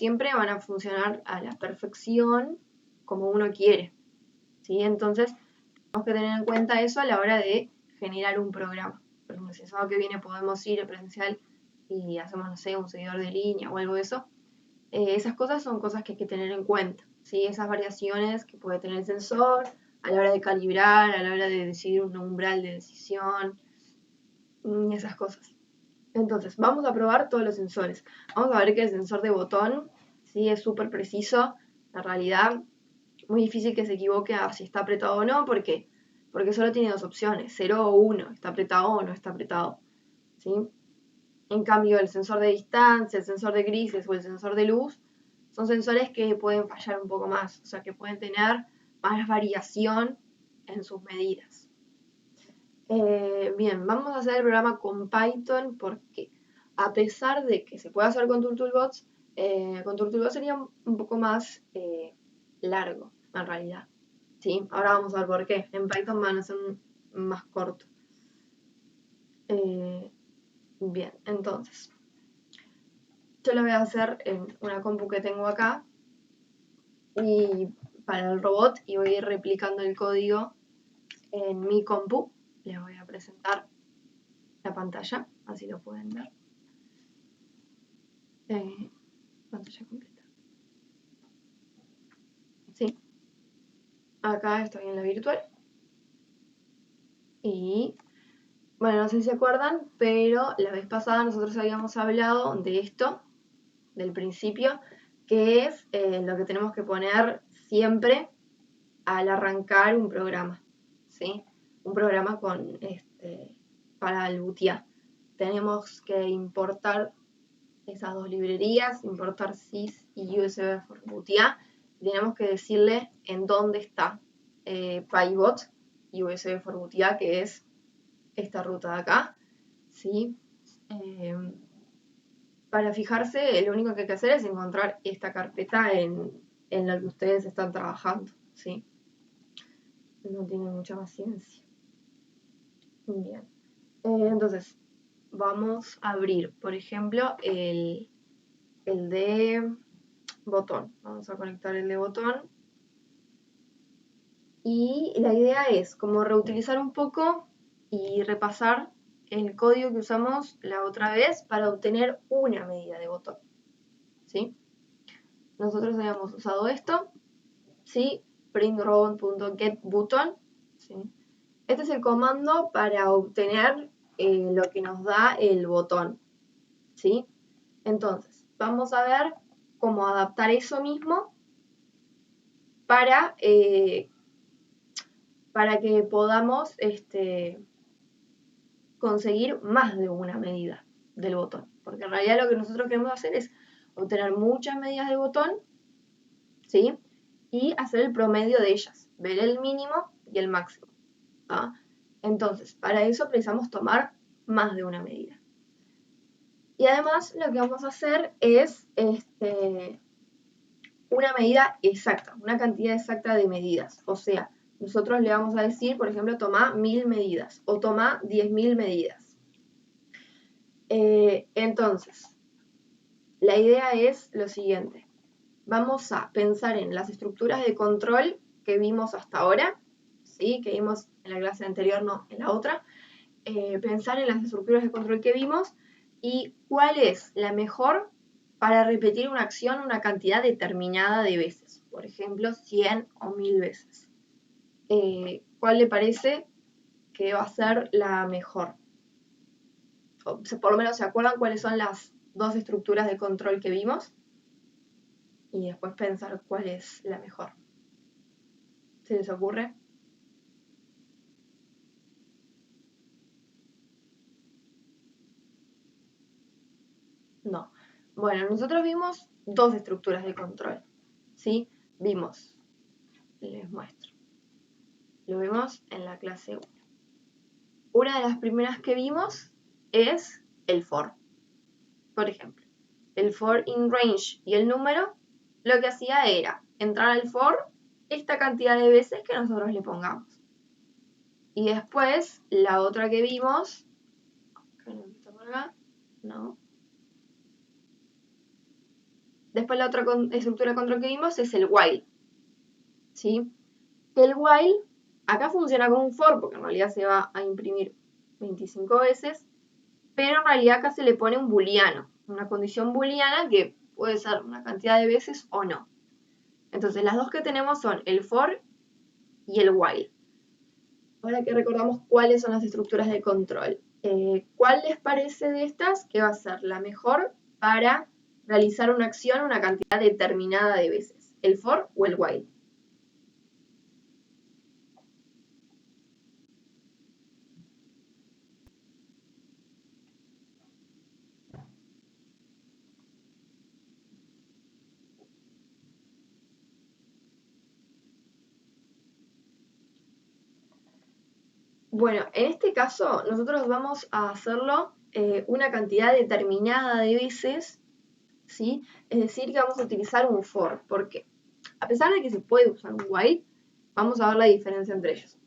siempre van a funcionar a la perfección como uno quiere, ¿sí? Entonces, tenemos que tener en cuenta eso a la hora de generar un programa. Por ejemplo, si el sábado que viene podemos ir presencial y hacemos, no sé, un seguidor de línea o algo de eso, esas cosas son cosas que hay que tener en cuenta, ¿sí? Esas variaciones que puede tener el sensor a la hora de calibrar, a la hora de decidir un umbral de decisión, esas cosas. Entonces, vamos a probar todos los sensores. Vamos a ver que el sensor de botón, sí, es súper preciso. En realidad, muy difícil que se equivoque a si está apretado o no, porque solo tiene dos opciones, 0 o 1, está apretado o no está apretado, ¿sí? En cambio, el sensor de distancia, el sensor de grises o el sensor de luz son sensores que pueden fallar un poco más, o sea, que pueden tener más variación en sus medidas. Bien, vamos a hacer el programa con Python porque a pesar de que se puede hacer con TurtleBots, con TurtleBots sería un poco más largo, en realidad. ¿Sí? Ahora vamos a ver por qué. En Python van a ser más corto. Bien, entonces, yo lo voy a hacer en una compu que tengo acá y para el robot y voy a ir replicando el código en mi compu. Les voy a presentar la pantalla, así lo pueden ver. Pantalla completa. Sí. Acá estoy en la virtual. Y bueno, no sé si se acuerdan, pero la vez pasada nosotros habíamos hablado de esto, del principio, que es lo que tenemos que poner siempre al arrancar un programa, ¿sí? Un programa para el bootear. Tenemos que importar esas dos librerías, importar sys y usb for bootear. Tenemos que decirle en dónde está pybot y usb for bootear, que es esta ruta de acá, ¿sí? Para fijarse, lo único que hay que hacer es encontrar esta carpeta en la que ustedes están trabajando, ¿sí? No tiene mucha más ciencia. Bien. Entonces, vamos a abrir, por ejemplo, el de botón. Vamos a conectar el de botón. Y la idea es como reutilizar un poco y repasar el código que usamos la otra vez para obtener una medida de botón, ¿sí? Nosotros habíamos usado esto, ¿sí? printRobot.getButton, ¿sí? Este es el comando para obtener lo que nos da el botón, ¿sí? Entonces, vamos a ver cómo adaptar eso mismo para que podamos conseguir más de una medida del botón. Porque en realidad lo que nosotros queremos hacer es obtener muchas medidas de botón, ¿sí? Y hacer el promedio de ellas, ver el mínimo y el máximo, ¿ah? Entonces, para eso precisamos tomar más de una medida. Y además lo que vamos a hacer es una medida exacta, una cantidad exacta de medidas. O sea, nosotros le vamos a decir, por ejemplo, toma 1000 medidas o toma 10.000 medidas. Entonces, la idea es lo siguiente. Vamos a pensar en las estructuras de control que vimos hasta ahora, ¿sí? Que vimos en la clase anterior, no en la otra. Pensar en las estructuras de control que vimos y cuál es la mejor para repetir una acción una cantidad determinada de veces. Por ejemplo, 100 o 1000 veces. ¿Cuál le parece que va a ser la mejor? O por lo menos se acuerdan cuáles son las dos estructuras de control que vimos y después pensar cuál es la mejor. ¿Se les ocurre? No. Bueno, nosotros vimos dos estructuras de control, ¿sí? Vimos, les muestro. Lo vimos en la clase 1. Una de las primeras que vimos es el for. Por ejemplo, el for in range y el número, lo que hacía era entrar al for esta cantidad de veces que nosotros le pongamos. Y después, la otra que vimos, no. Después la otra estructura de control que vimos es el while, ¿sí? El while acá funciona como un for, porque en realidad se va a imprimir 25 veces, pero en realidad acá se le pone un booleano, una condición booleana que puede ser una cantidad de veces o no. Entonces las dos que tenemos son el for y el while. Ahora que recordamos cuáles son las estructuras de control, ¿cuál les parece de estas que va a ser la mejor para realizar una acción una cantidad determinada de veces? ¿El for o el while? Bueno, en este caso nosotros vamos a hacerlo una cantidad determinada de veces, ¿sí? Es decir, que vamos a utilizar un for. ¿Por qué? A pesar de que se puede usar un while, vamos a ver la diferencia entre ellos.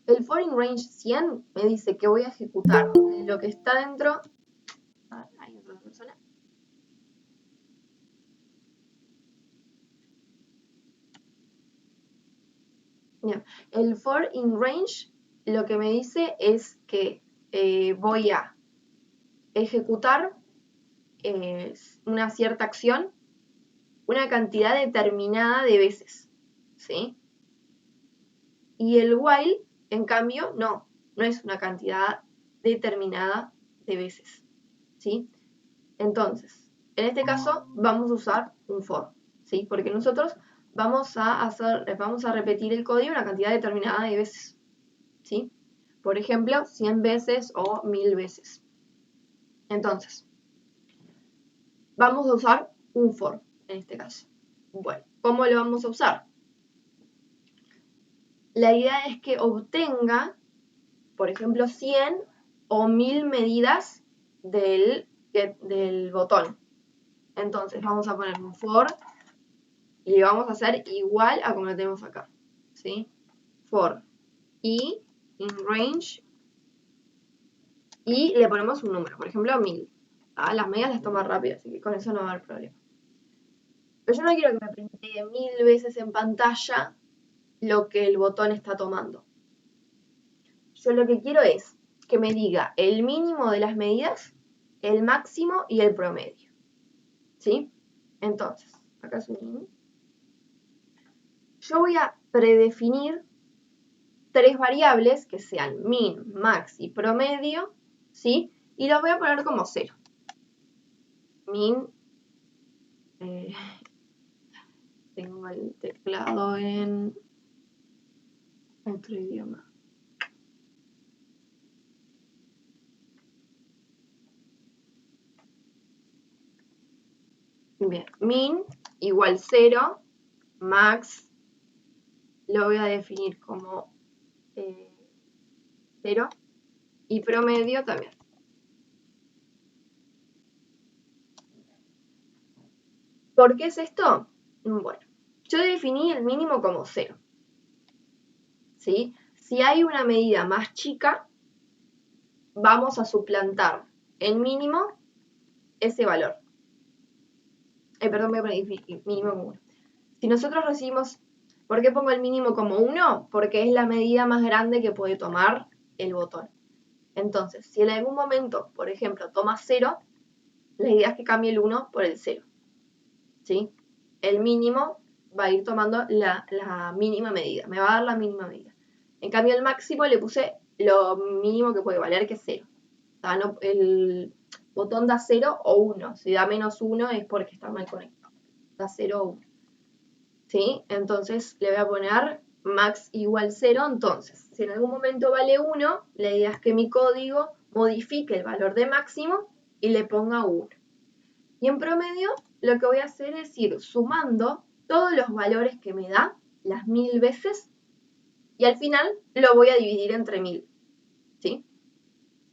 El for in range 100 me dice que voy a ejecutar lo que está dentro. Hay otra persona. Bien. El for in range lo que me dice es que voy a ejecutar una cierta acción una cantidad determinada de veces, ¿sí? Y el while, en cambio, no es una cantidad determinada de veces, ¿sí? Entonces, en este caso vamos a usar un for, ¿sí? Porque nosotros vamos a repetir el código una cantidad determinada de veces, ¿sí? Por ejemplo, 100 veces o 1000 veces. Entonces, vamos a usar un for en este caso. Bueno, ¿cómo lo vamos a usar? La idea es que obtenga, por ejemplo, 100 o 1000 medidas del botón. Entonces vamos a poner un for y vamos a hacer igual a como lo tenemos acá, ¿sí? For i in range y le ponemos un número, por ejemplo 1000. Las medidas las toma rápido, así que con eso no va a haber problema. Pero yo no quiero que me printee 1000 veces en pantalla lo que el botón está tomando. Yo lo que quiero es que me diga el mínimo de las medidas, el máximo y el promedio. ¿Sí? Entonces, acá es un min. Yo voy a predefinir 3 variables que sean min, max y promedio, ¿sí? Y los voy a poner como 0. Min, tengo el teclado en otro idioma. Bien, min igual 0, max lo voy a definir como 0 y promedio también. ¿Por qué es esto? Bueno, yo definí el mínimo como 0. ¿Sí? Si hay una medida más chica, vamos a suplantar el mínimo ese valor. Perdón, voy a poner mínimo como 1. Si nosotros recibimos, ¿por qué pongo el mínimo como 1? Porque es la medida más grande que puede tomar el botón. Entonces, si en algún momento, por ejemplo, toma 0, la idea es que cambie el 1 por el 0. ¿Sí? El mínimo va a ir tomando la mínima medida, me va a dar la mínima medida. En cambio, el máximo le puse lo mínimo que puede valer, que es 0. O sea, no, el botón da 0 o 1. Si da menos 1 es porque está mal conectado. Da 0 o 1. ¿Sí? Entonces le voy a poner max igual 0. Entonces, si en algún momento vale 1, la idea es que mi código modifique el valor de máximo y le ponga 1. Y en promedio, lo que voy a hacer es ir sumando todos los valores que me da las 1000 veces y al final lo voy a dividir entre 1000. ¿Sí?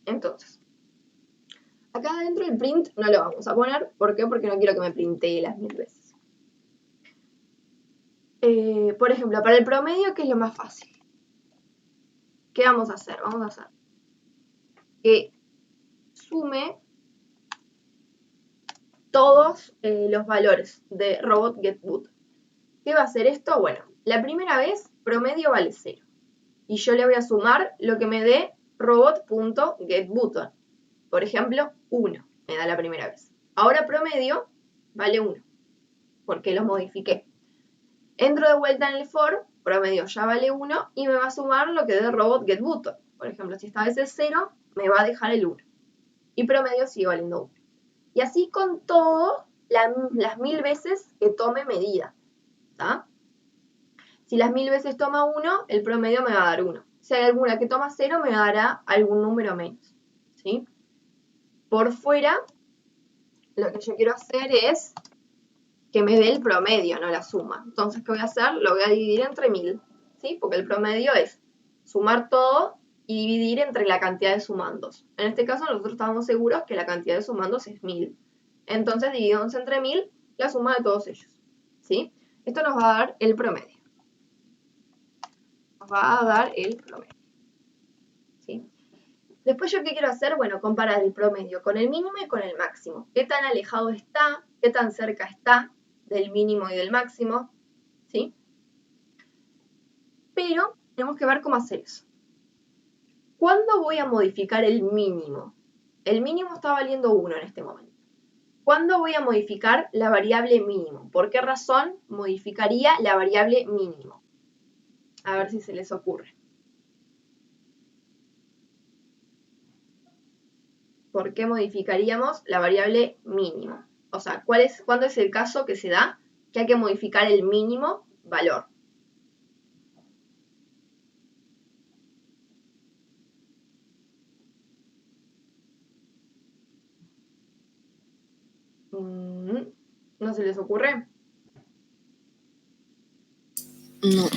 Entonces, acá adentro el print no lo vamos a poner. ¿Por qué? Porque no quiero que me printee las 1000 veces. Por ejemplo, para el promedio, ¿qué es lo más fácil? ¿Qué vamos a hacer? Vamos a hacer que sume todos los valores de robot getButton. ¿Qué va a hacer esto? Bueno, la primera vez promedio vale 0. Y yo le voy a sumar lo que me dé robot.getButton. Por ejemplo, 1 me da la primera vez. Ahora promedio vale 1, porque lo modifiqué. Entro de vuelta en el for, promedio ya vale 1 y me va a sumar lo que dé robot.getButton. Por ejemplo, si esta vez es 0, me va a dejar el 1. Y promedio sigue valiendo 1. Y así con todo, las 1000 veces que tome medida. ¿Tá? Si las 1000 veces toma 1, el promedio me va a dar 1. Si hay alguna que toma 0, me dará algún número menos. ¿Sí? Por fuera, lo que yo quiero hacer es que me dé el promedio, no la suma. Entonces, ¿qué voy a hacer? Lo voy a dividir entre 1000. ¿Sí? Porque el promedio es sumar todo y dividir entre la cantidad de sumandos. En este caso, nosotros estamos seguros que la cantidad de sumandos es 1000. Entonces, dividimos entre 1000 la suma de todos ellos. ¿Sí? Esto nos va a dar el promedio. Nos va a dar el promedio. ¿Sí? Después, ¿yo qué quiero hacer? Bueno, comparar el promedio con el mínimo y con el máximo. ¿Qué tan alejado está? ¿Qué tan cerca está del mínimo y del máximo? ¿Sí? Pero tenemos que ver cómo hacer eso. ¿Cuándo voy a modificar el mínimo? El mínimo está valiendo 1 en este momento. ¿Cuándo voy a modificar la variable mínimo? ¿Por qué razón modificaría la variable mínimo? A ver si se les ocurre. ¿Por qué modificaríamos la variable mínimo? O sea, ¿cuándo es el caso que se da que hay que modificar el mínimo valor? ¿No se les ocurre? No.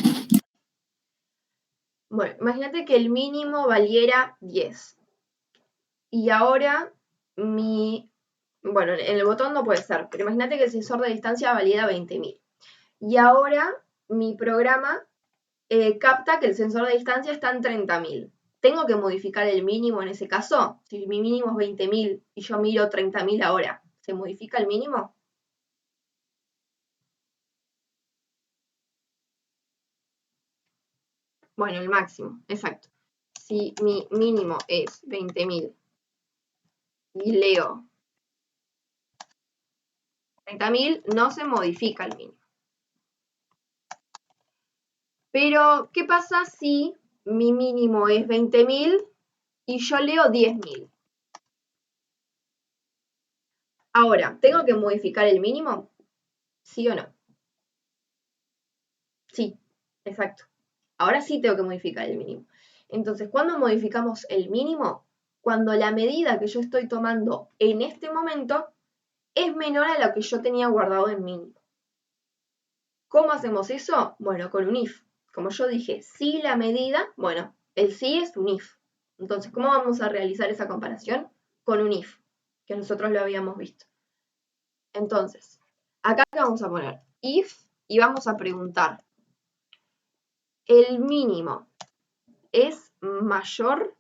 Bueno, imagínate que el mínimo valiera 10. Y ahora bueno, en el botón no puede ser, pero imagínate que el sensor de distancia valiera 20.000. Y ahora mi programa capta que el sensor de distancia está en 30.000. ¿Tengo que modificar el mínimo en ese caso? Si mi mínimo es 20.000 y yo miro 30.000 ahora, ¿se modifica el mínimo? Bueno, el máximo, exacto. Si mi mínimo es 20.000 y leo 30.000, no se modifica el mínimo. Pero, ¿qué pasa si mi mínimo es 20.000 y yo leo 10.000? Ahora, ¿tengo que modificar el mínimo? ¿Sí o no? Sí, exacto. Ahora sí tengo que modificar el mínimo. Entonces, ¿cuándo modificamos el mínimo? Cuando la medida que yo estoy tomando en este momento es menor a lo que yo tenía guardado en mínimo. ¿Cómo hacemos eso? Bueno, con un if. Como yo dije, si la medida, bueno, el si es un if. Entonces, ¿cómo vamos a realizar esa comparación? Con un if, que nosotros lo habíamos visto. Entonces, acá vamos a poner if y vamos a preguntar, ¿el mínimo es mayor?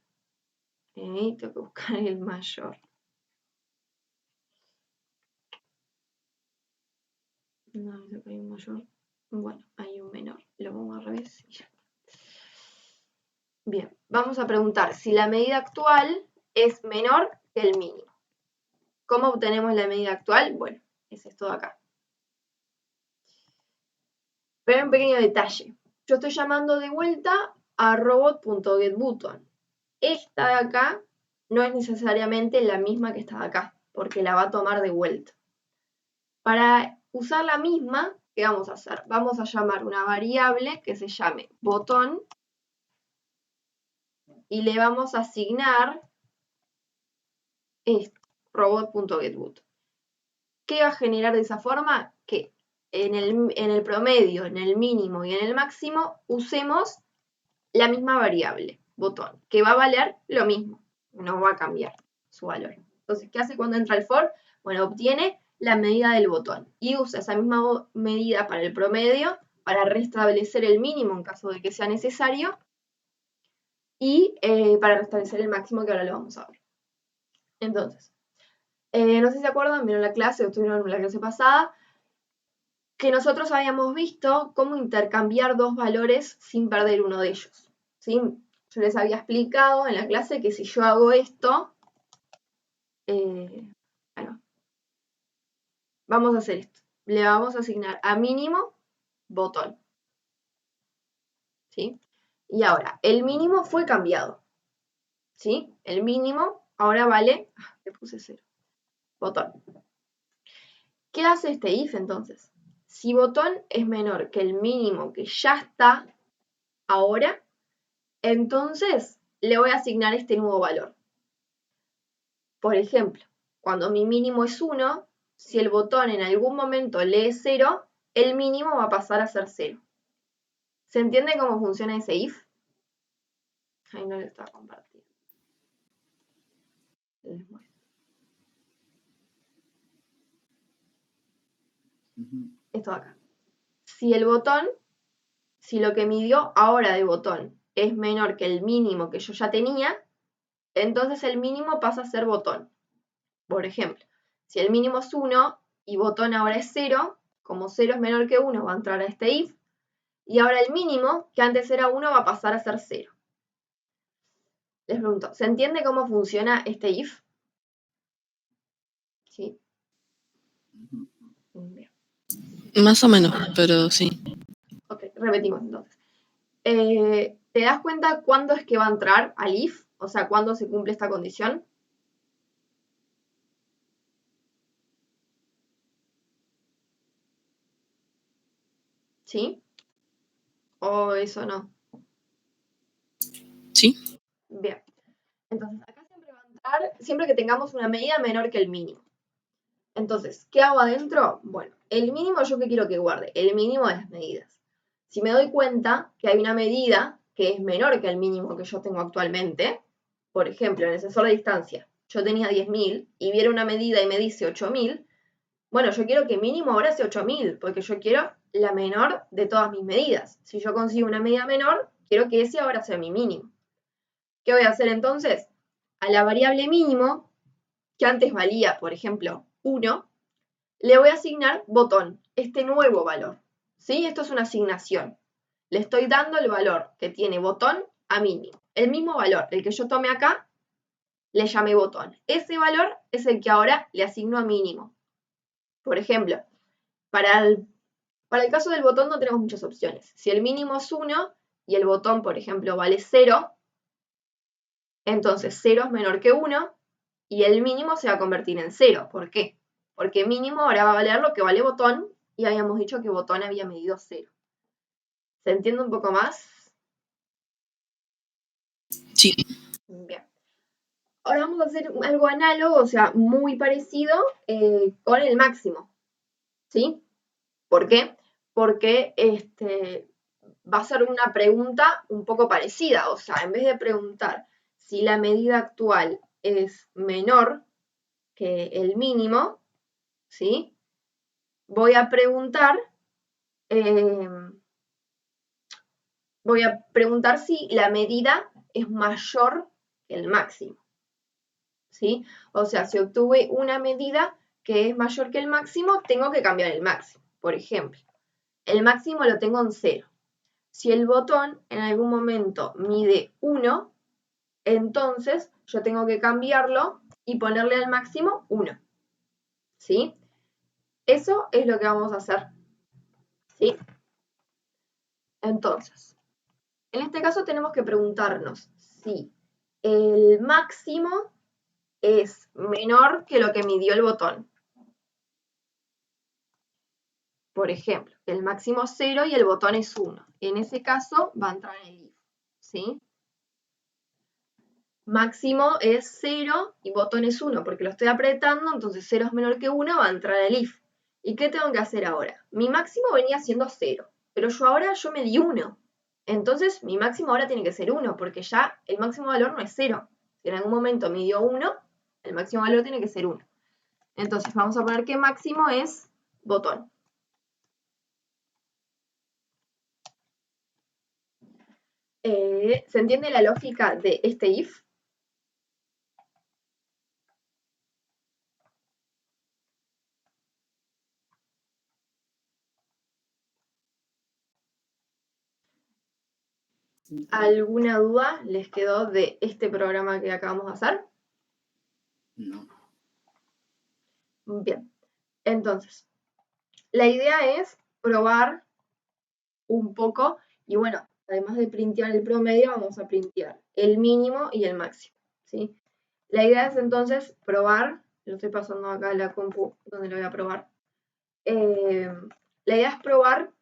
Tengo que buscar el mayor. No, dice que hay un mayor. Bueno, hay un menor. Lo pongo al revés y ya. Bien, vamos a preguntar si la medida actual es menor que el mínimo. ¿Cómo obtenemos la medida actual? Bueno, es esto de acá. Pero hay un pequeño detalle. Yo estoy llamando de vuelta a robot.getButton. Esta de acá no es necesariamente la misma que esta de acá, porque la va a tomar de vuelta. Para usar la misma, ¿qué vamos a hacer? Vamos a llamar una variable que se llame botón y le vamos a asignar robot.getButton. ¿Qué va a generar de esa forma? Que en el promedio, en el mínimo y en el máximo usemos la misma variable, botón, que va a valer lo mismo, no va a cambiar su valor. Entonces, ¿qué hace cuando entra el for? Bueno, obtiene la medida del botón y usa esa misma medida para el promedio para restablecer el mínimo en caso de que sea necesario y para restablecer el máximo, que ahora lo vamos a ver. Entonces, No sé si se acuerdan, vieron la clase o estuvieron en la clase pasada, que nosotros habíamos visto cómo intercambiar dos valores sin perder uno de ellos. ¿Sí? Yo les había explicado en la clase que si yo hago esto, bueno, vamos a hacer esto. Le vamos a asignar a mínimo botón. ¿Sí? Y ahora, el mínimo fue cambiado. ¿Sí? El mínimo ahora vale, le puse 0, botón. ¿Qué hace este if entonces? Si botón es menor que el mínimo que ya está ahora, entonces le voy a asignar este nuevo valor. Por ejemplo, cuando mi mínimo es 1, si el botón en algún momento lee 0, el mínimo va a pasar a ser 0. ¿Se entiende cómo funciona ese if? Ahí no lo estaba compartiendo. Les muestro. Esto de acá. Si el botón, si lo que midió ahora de botón es menor que el mínimo que yo ya tenía, entonces el mínimo pasa a ser botón. Por ejemplo, si el mínimo es 1 y botón ahora es 0, como 0 es menor que 1 va a entrar a este if, y ahora el mínimo, que antes era 1, va a pasar a ser 0. Les pregunto, ¿se entiende cómo funciona este if? ¿Sí? Bien. Más o menos, pero sí. Ok, repetimos entonces. ¿Te das cuenta cuándo es que va a entrar al if? O sea, ¿cuándo se cumple esta condición? ¿Sí? ¿O eso no? Sí. Bien. Entonces, acá siempre va a entrar, siempre que tengamos una medida menor que el mínimo. Entonces, ¿qué hago adentro? Bueno, el mínimo yo que quiero que guarde, el mínimo de las medidas. Si me doy cuenta que hay una medida que es menor que el mínimo que yo tengo actualmente, por ejemplo, en el sensor de distancia, yo tenía 10.000 y viera una medida y me dice 8.000, bueno, yo quiero que mínimo ahora sea 8.000, porque yo quiero la menor de todas mis medidas. Si yo consigo una medida menor, quiero que ese ahora sea mi mínimo. ¿Qué voy a hacer entonces? A la variable mínimo, que antes valía, por ejemplo, 1, le voy a asignar botón, este nuevo valor. ¿Sí? Esto es una asignación. Le estoy dando el valor que tiene botón a mínimo. El mismo valor, el que yo tome acá, le llamé botón. Ese valor es el que ahora le asigno a mínimo. Por ejemplo, para el caso del botón no tenemos muchas opciones. Si el mínimo es 1 y el botón, por ejemplo, vale 0, entonces 0 es menor que 1 y el mínimo se va a convertir en 0. ¿Por qué? Porque mínimo ahora va a valer lo que vale botón y habíamos dicho que botón había medido 0. ¿Se entiende un poco más? Sí. Bien. Ahora vamos a hacer algo análogo, o sea, muy parecido con el máximo. ¿Sí? ¿Por qué? Porque va a ser una pregunta un poco parecida. O sea, en vez de preguntar si la medida actual es menor que el mínimo, ¿sí? Voy a preguntar si la medida es mayor que el máximo. ¿Sí? O sea, si obtuve una medida que es mayor que el máximo, tengo que cambiar el máximo. Por ejemplo, el máximo lo tengo en 0. Si el botón en algún momento mide 1, entonces yo tengo que cambiarlo y ponerle al máximo 1. ¿Sí? Eso es lo que vamos a hacer. ¿Sí? Entonces, en este caso tenemos que preguntarnos si el máximo es menor que lo que midió el botón. Por ejemplo, el máximo es 0 y el botón es 1. En ese caso va a entrar en el if. ¿Sí? Máximo es 0 y botón es 1 porque lo estoy apretando, entonces 0 es menor que 1, va a entrar el if. ¿Y qué tengo que hacer ahora? Mi máximo venía siendo 0, pero ahora yo me di 1. Entonces mi máximo ahora tiene que ser 1 porque ya el máximo valor no es 0. Si en algún momento me dio 1, el máximo valor tiene que ser 1. Entonces vamos a poner que máximo es botón. ¿Se entiende la lógica de este if? ¿Alguna duda les quedó de este programa que acabamos de hacer? No. Bien, entonces, la idea es probar un poco y bueno, además de printear el promedio, vamos a printear el mínimo y el máximo, ¿sí? La idea es entonces probar, lo estoy pasando acá a la compu donde lo voy a probar. La idea es probar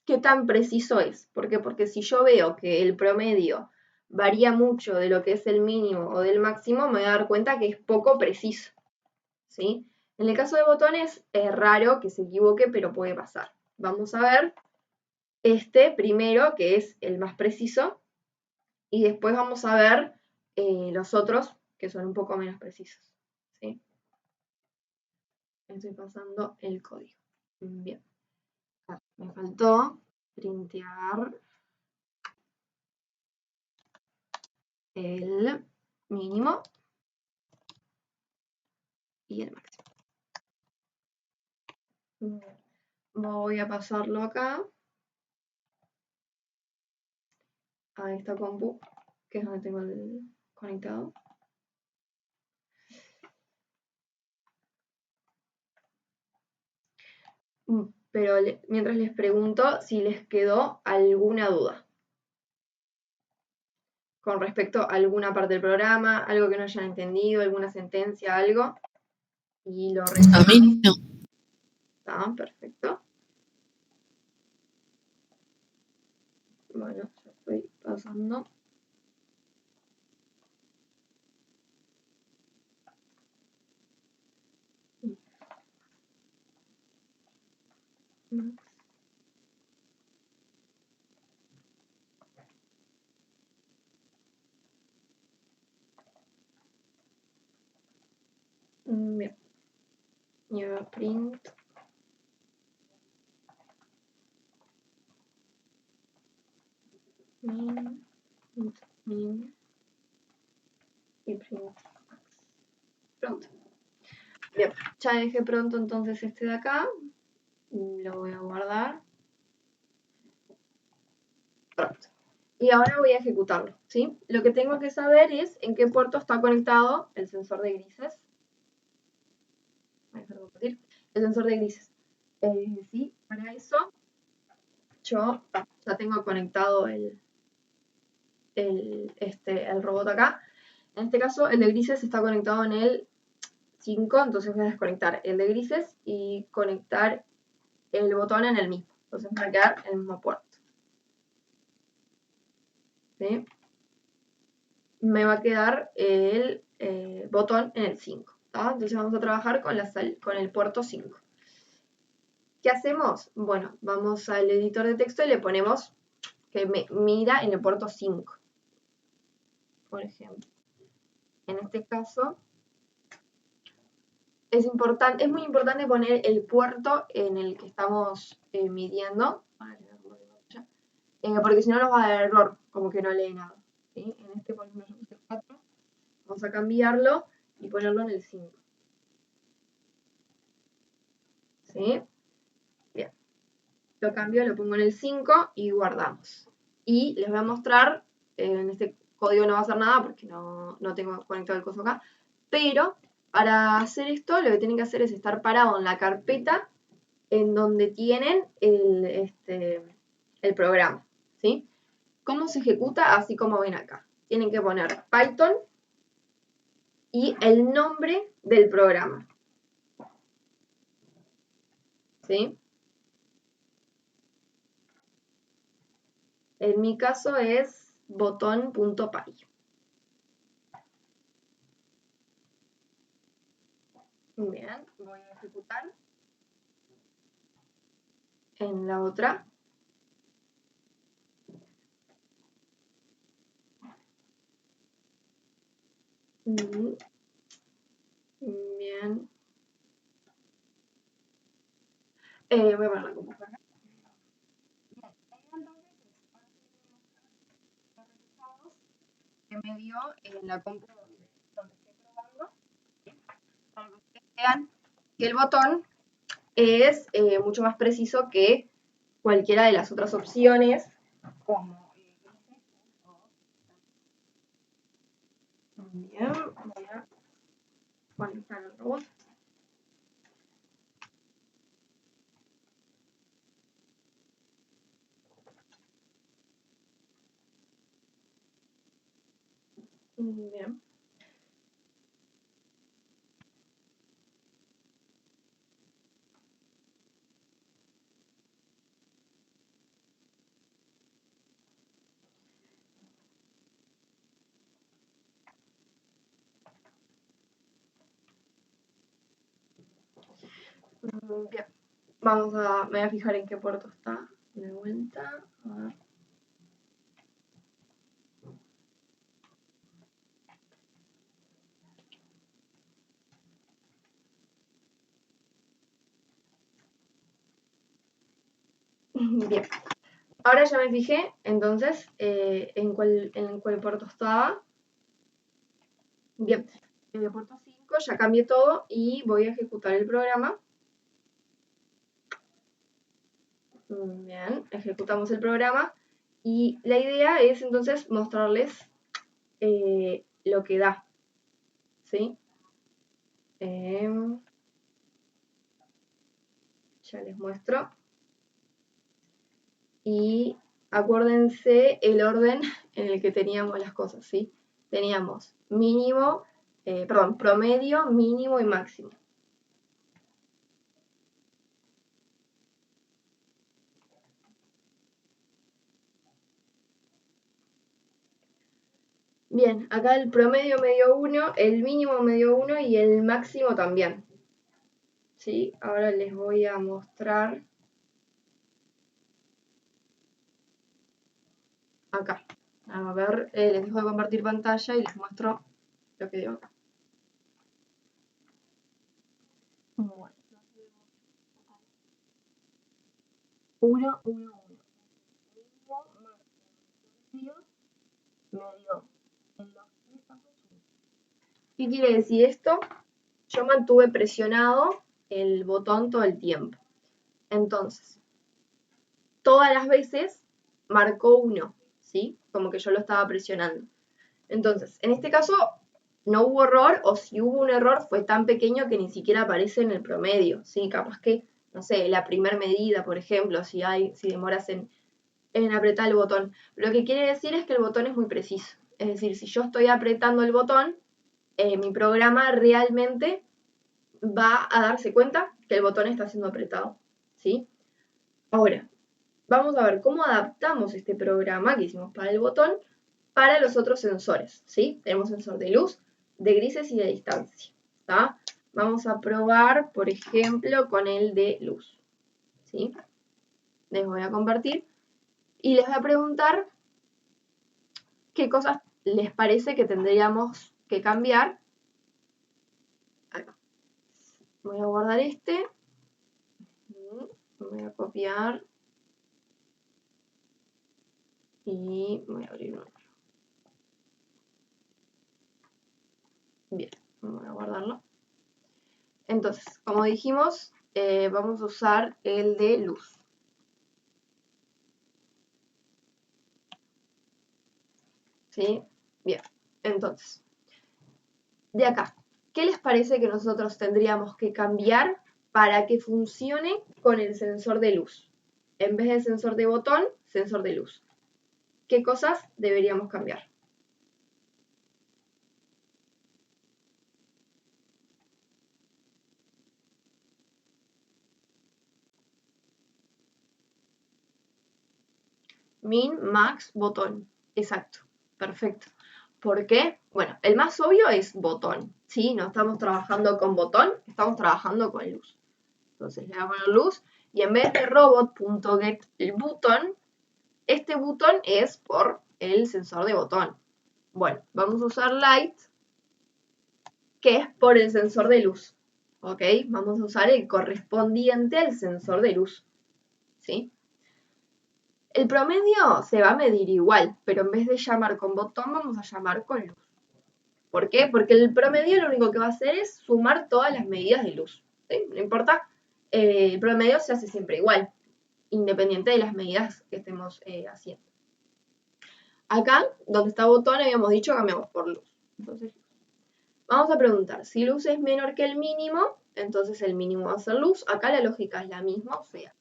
qué tan preciso es. ¿Por qué? Porque si yo veo que el promedio varía mucho de lo que es el mínimo o del máximo, me voy a dar cuenta que es poco preciso, ¿sí? En el caso de botones es raro que se equivoque, pero puede pasar. Vamos a ver este primero, que es el más preciso, y después vamos a ver los otros, que son un poco menos precisos, ¿sí? Estoy pasando el código. Bien. Me faltó printear el mínimo y el máximo. Voy a pasarlo acá a esta compu, que es donde tengo el conectado. Pero mientras les pregunto si les quedó alguna duda con respecto a alguna parte del programa, algo que no hayan entendido, alguna sentencia, algo. Y lo A mí no. Está perfecto. Bueno, ya estoy pasando. Bien. New print. Min. Y print. Pronto. Bien, ya dejé pronto entonces este de acá. Lo voy a guardar. Pronto. Y ahora voy a ejecutarlo, ¿sí? Lo que tengo que saber es en qué puerto está conectado el sensor de grises. Voy a dejar de compartir. El sensor de grises. Sí, para eso yo ya tengo conectado el robot acá. En este caso, el de grises está conectado en el 5, entonces voy a desconectar el de grises y conectar el botón en el mismo. Entonces me va a quedar en el mismo puerto. ¿Sí? Me va a quedar el botón en el 5. ¿tá? Entonces vamos a trabajar con el puerto 5. ¿Qué hacemos? Bueno, vamos al editor de texto y le ponemos que me mira en el puerto 5. Por ejemplo. En este caso, es muy importante poner el puerto en el que estamos midiendo, porque si no nos va a dar error, como que no lee nada. ¿sí? En este, por ejemplo, yo puse 4. Vamos a cambiarlo y ponerlo en el 5. ¿Sí? Bien. Lo cambio, lo pongo en el 5 y guardamos. Y les voy a mostrar, en este código no va a hacer nada porque no tengo conectado el coso acá, pero para hacer esto lo que tienen que hacer es estar parado en la carpeta en donde tienen el programa, ¿sí? ¿Cómo se ejecuta? Así como ven acá. Tienen que poner Python y el nombre del programa, ¿sí? En mi caso es botón.py. Bien, voy a ejecutar. En la otra. Bien. Voy a poner la computadora. Que me dio en la computadora donde estoy probando. Para que ustedes vean que el botón es mucho más preciso que cualquiera de las otras opciones, como Bien, voy a conectar el robot. Bien. Bien. Me voy a fijar en qué puerto está. De vuelta. A ver. Bien. Ahora ya me fijé, entonces, en cuál puerto estaba. Bien. En el puerto 5 ya cambié todo y voy a ejecutar el programa. Bien, ejecutamos el programa. Y la idea es entonces mostrarles lo que da. ¿Sí? Ya les muestro. Y acuérdense el orden en el que teníamos las cosas, ¿sí? Teníamos promedio, mínimo y máximo. Bien, acá el promedio me dio 1, el mínimo me dio 1 y el máximo también. ¿Sí? Ahora les voy a mostrar acá. A ver, les dejo de compartir pantalla y les muestro lo que dio acá. Bueno. 1, 1, 1. Mínimo, máximo, me dio en los 3 pasos 1. ¿Qué quiere decir esto? Yo mantuve presionado el botón todo el tiempo. Entonces, todas las veces marcó 1, ¿sí? Como que yo lo estaba presionando. Entonces, en este caso no hubo error, o si hubo un error fue tan pequeño que ni siquiera aparece en el promedio, ¿sí? Capaz que, no sé, la primera medida, por ejemplo, si demoras en apretar el botón. Lo que quiere decir es que el botón es muy preciso. Es decir, si yo estoy apretando el botón, mi programa realmente va a darse cuenta que el botón está siendo apretado, ¿sí? Ahora, vamos a ver cómo adaptamos este programa que hicimos para el botón para los otros sensores, ¿sí? Tenemos sensor de luz, de grises y de distancia, ¿tá? Vamos a probar, por ejemplo, con el de luz, ¿sí? Les voy a compartir y les voy a preguntar qué cosas les parece que tendríamos que cambiar. Acá. Voy a guardar este. Voy a copiar. Y voy a abrir uno. Bien, voy a guardarlo. Entonces, como dijimos, vamos a usar el de luz. ¿Sí? Bien, entonces, de acá, ¿qué les parece que nosotros tendríamos que cambiar para que funcione con el sensor de luz? En vez de sensor de botón, sensor de luz. ¿Qué cosas deberíamos cambiar? Min, max, botón. Exacto, perfecto. ¿Por qué? Bueno, el más obvio es botón, ¿sí? No estamos trabajando con botón, estamos trabajando con luz. Entonces le voy a poner luz y en vez de robot.getButton, este botón es por el sensor de botón. Bueno, vamos a usar light, que es por el sensor de luz. ¿Ok? Vamos a usar el correspondiente al sensor de luz. ¿Sí? El promedio se va a medir igual, pero en vez de llamar con botón, vamos a llamar con luz. ¿Por qué? Porque el promedio lo único que va a hacer es sumar todas las medidas de luz. ¿Sí? No importa, el promedio se hace siempre igual, independiente de las medidas que estemos haciendo. Acá, donde está botón, habíamos dicho cambiamos por luz. Entonces, Vamos a preguntar, si luz es menor que el mínimo, entonces el mínimo va a ser luz. Acá la lógica es la misma, o sea,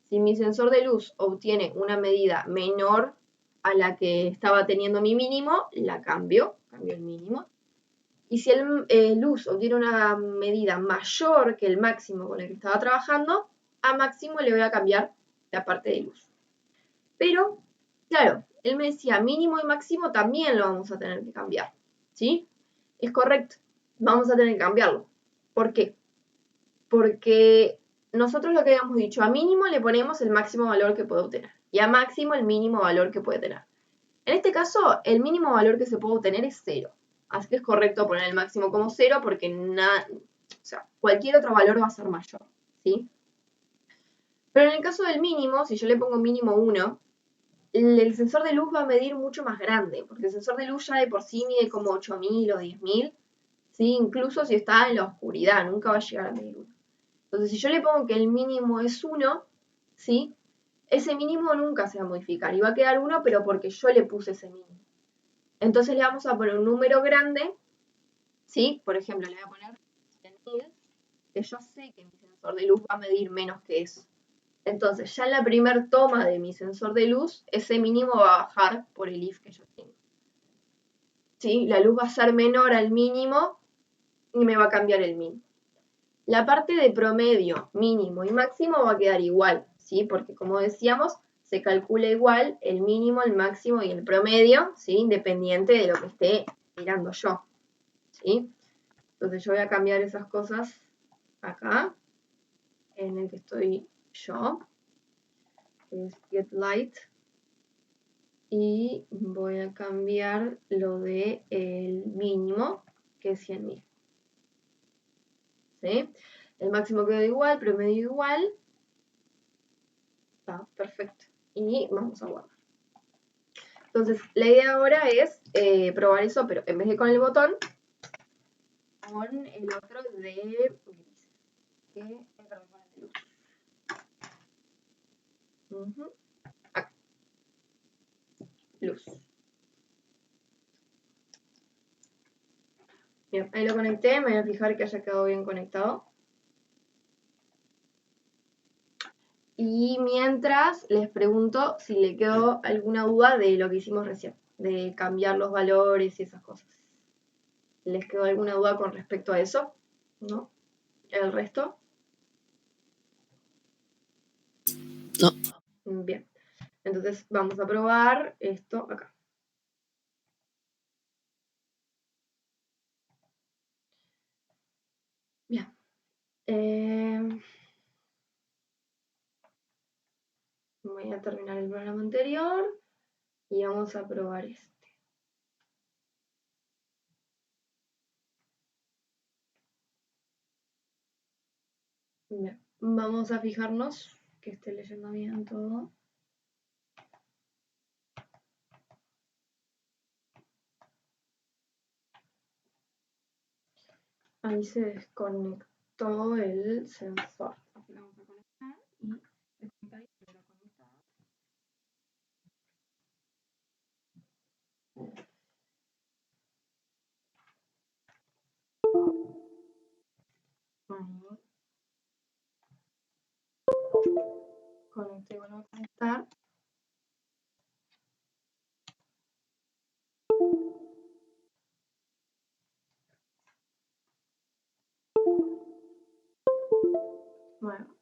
si mi sensor de luz obtiene una medida menor a la que estaba teniendo mi mínimo, la cambio el mínimo. Y si el luz obtiene una medida mayor que el máximo con el que estaba trabajando, a máximo le voy a cambiar la parte de luz. Pero, claro, él me decía mínimo y máximo también lo vamos a tener que cambiar, ¿sí? Es correcto, vamos a tener que cambiarlo. ¿Por qué? Porque nosotros lo que habíamos dicho, a mínimo le ponemos el máximo valor que puede obtener y a máximo el mínimo valor que puede tener. En este caso, el mínimo valor que se puede obtener es 0. Así que es correcto poner el máximo como 0 porque cualquier otro valor va a ser mayor, ¿sí? Pero en el caso del mínimo, si yo le pongo mínimo 1, el sensor de luz va a medir mucho más grande, porque el sensor de luz ya de por sí mide como 8000 o 10000, ¿sí? Incluso si está en la oscuridad, nunca va a llegar a medir 1. Entonces, si yo le pongo que el mínimo es 1, ¿sí? Ese mínimo nunca se va a modificar y va a quedar 1, pero porque yo le puse ese mínimo. Entonces le vamos a poner un número grande, ¿sí? Por ejemplo, le voy a poner 100.000, que yo sé que mi sensor de luz va a medir menos que eso. Entonces, ya en la primera toma de mi sensor de luz, ese mínimo va a bajar por el if que yo tengo. ¿Sí? La luz va a ser menor al mínimo y me va a cambiar el mínimo. La parte de promedio, mínimo y máximo va a quedar igual, ¿sí? Porque como decíamos, se calcula igual el mínimo, el máximo y el promedio, ¿sí? Independiente de lo que esté mirando yo, ¿sí? Entonces yo voy a cambiar esas cosas acá, en el que estoy yo, que es Get Light, y voy a cambiar lo de el mínimo, que es 100.000. ¿Sí? El máximo quedó igual, promedio igual. Está perfecto. Y vamos a guardar. Entonces, la idea ahora es probar eso, pero en vez de con el botón, con el otro de gris. Perdón, con el de luz. Acá. Luz. Bien, ahí lo conecté, me voy a fijar que haya quedado bien conectado. Y mientras les pregunto si le quedó alguna duda de lo que hicimos recién, de cambiar los valores y esas cosas. ¿Les quedó alguna duda con respecto a eso? ¿No? ¿El resto? No. Bien. Entonces vamos a probar esto acá. Bien. Voy a terminar el programa anterior y vamos a probar este. Bien. Vamos a fijarnos que esté leyendo bien todo. Ahí se desconectó el sensor. Así que vamos a conectar y desconectar y volver a conectar. Ahí. Conecté y vuelvo a conectar. Bueno.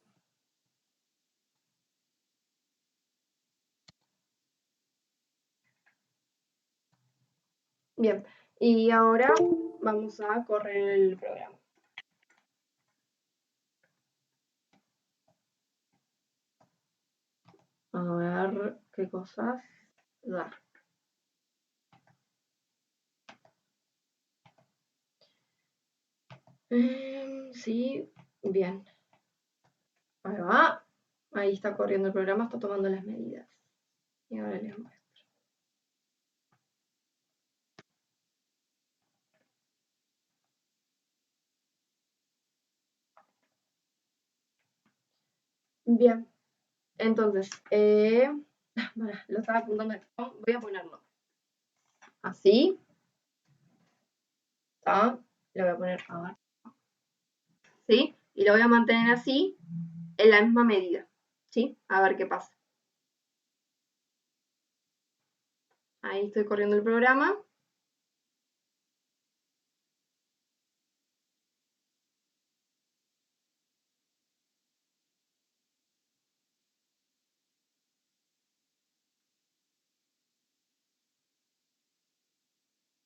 Bien, y ahora vamos a correr el programa. A ver qué cosas da. Sí, bien. Ahí va. Ahí está corriendo el programa, está tomando las medidas. Y ahora les muestro. Bien. Entonces, lo estaba apuntando aquí. Voy a ponerlo así. ¿Está? lo voy a poner abajo, ¿sí? Y lo voy a mantener así, en la misma medida, ¿sí? A ver qué pasa. Ahí estoy corriendo el programa.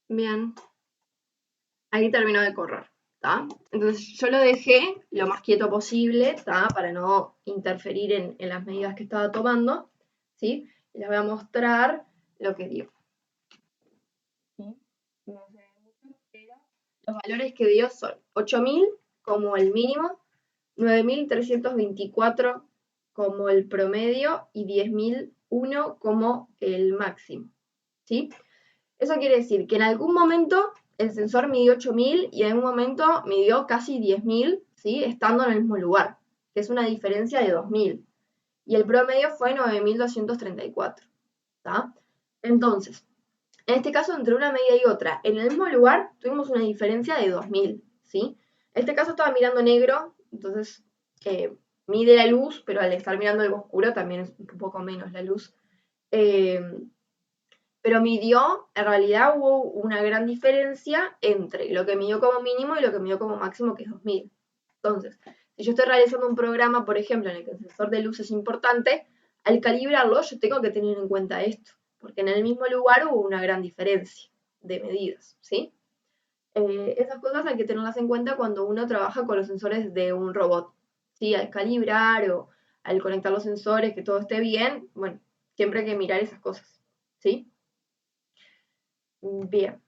Bien, ahí terminó de correr, ¿tá? Entonces yo lo dejé lo más quieto posible, ¿tá? Para no interferir en las medidas que estaba tomando, ¿sí? Y les voy a mostrar lo que dio. ¿Sí? No se ve mucho, pero los valores que dio son 8.000 como el mínimo, 9.324 como el promedio y 10.001 como el máximo, ¿sí? Eso quiere decir que en algún momento el sensor midió 8.000 y en algún momento midió casi 10.000, ¿sí? Estando en el mismo lugar, que es una diferencia de 2.000. Y el promedio fue 9.234, ¿tá? Entonces, en este caso, entre una medida y otra, en el mismo lugar tuvimos una diferencia de 2.000, ¿sí? En este caso estaba mirando negro, entonces mide la luz, pero al estar mirando algo oscuro también es un poco menos la luz. Pero midió, en realidad hubo una gran diferencia entre lo que midió como mínimo y lo que midió como máximo, que es 2.000. Entonces, si yo estoy realizando un programa, por ejemplo, en el que el sensor de luz es importante, al calibrarlo yo tengo que tener en cuenta esto, porque en el mismo lugar hubo una gran diferencia de medidas, ¿sí? Esas cosas hay que tenerlas en cuenta cuando uno trabaja con los sensores de un robot, ¿sí? Al calibrar o al conectar los sensores, que todo esté bien, bueno, siempre hay que mirar esas cosas, ¿sí? Bien,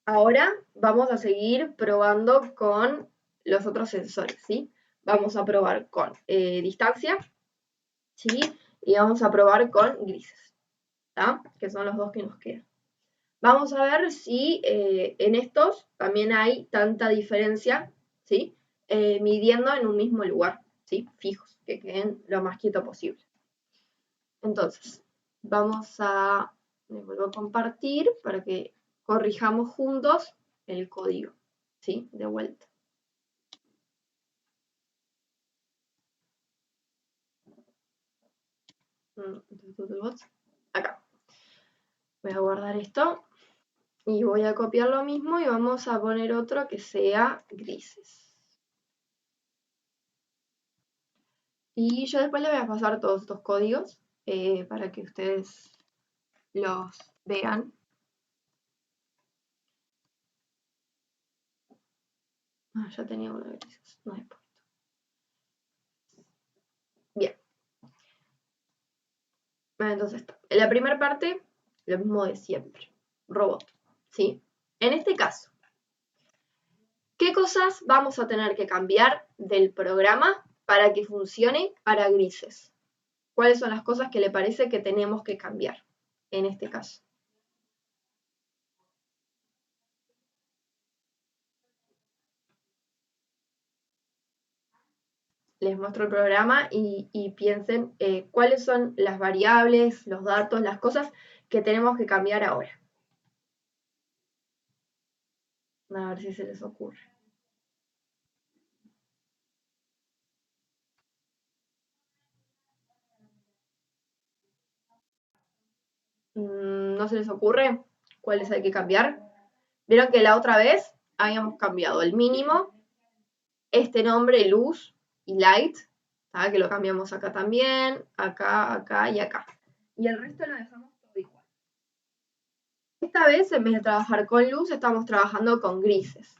ahora vamos a seguir probando con los otros sensores, ¿sí? Vamos a probar con distancia, ¿sí? Y vamos a probar con grises, ¿tá? Que son los dos que nos quedan. Vamos a ver si en estos también hay tanta diferencia, ¿sí? Midiendo en un mismo lugar, ¿sí? Fijos, que queden lo más quieto posible. Entonces, vamos a, me vuelvo a compartir para que corrijamos juntos el código, ¿sí? De vuelta. Acá. Voy a guardar esto y voy a copiar lo mismo y vamos a poner otro que sea grises. Y yo después les voy a pasar todos estos códigos para que ustedes los vean. Ah, ya tenía uno de grises, no importa. Bien. Entonces, en la primera parte, lo mismo de siempre. Robot, ¿sí? En este caso, ¿qué cosas vamos a tener que cambiar del programa para que funcione para grises? ¿Cuáles son las cosas que le parece que tenemos que cambiar en este caso? Les muestro el programa y piensen cuáles son las variables, los datos, las cosas que tenemos que cambiar ahora. A ver si se les ocurre. ¿No se les ocurre cuáles hay que cambiar? Vieron que la otra vez habíamos cambiado el mínimo, este nombre, luz y light, ¿sabes? Que lo cambiamos acá también, acá, acá y acá. Y el resto lo dejamos todo igual. Esta vez, en vez de trabajar con luz, estamos trabajando con grises.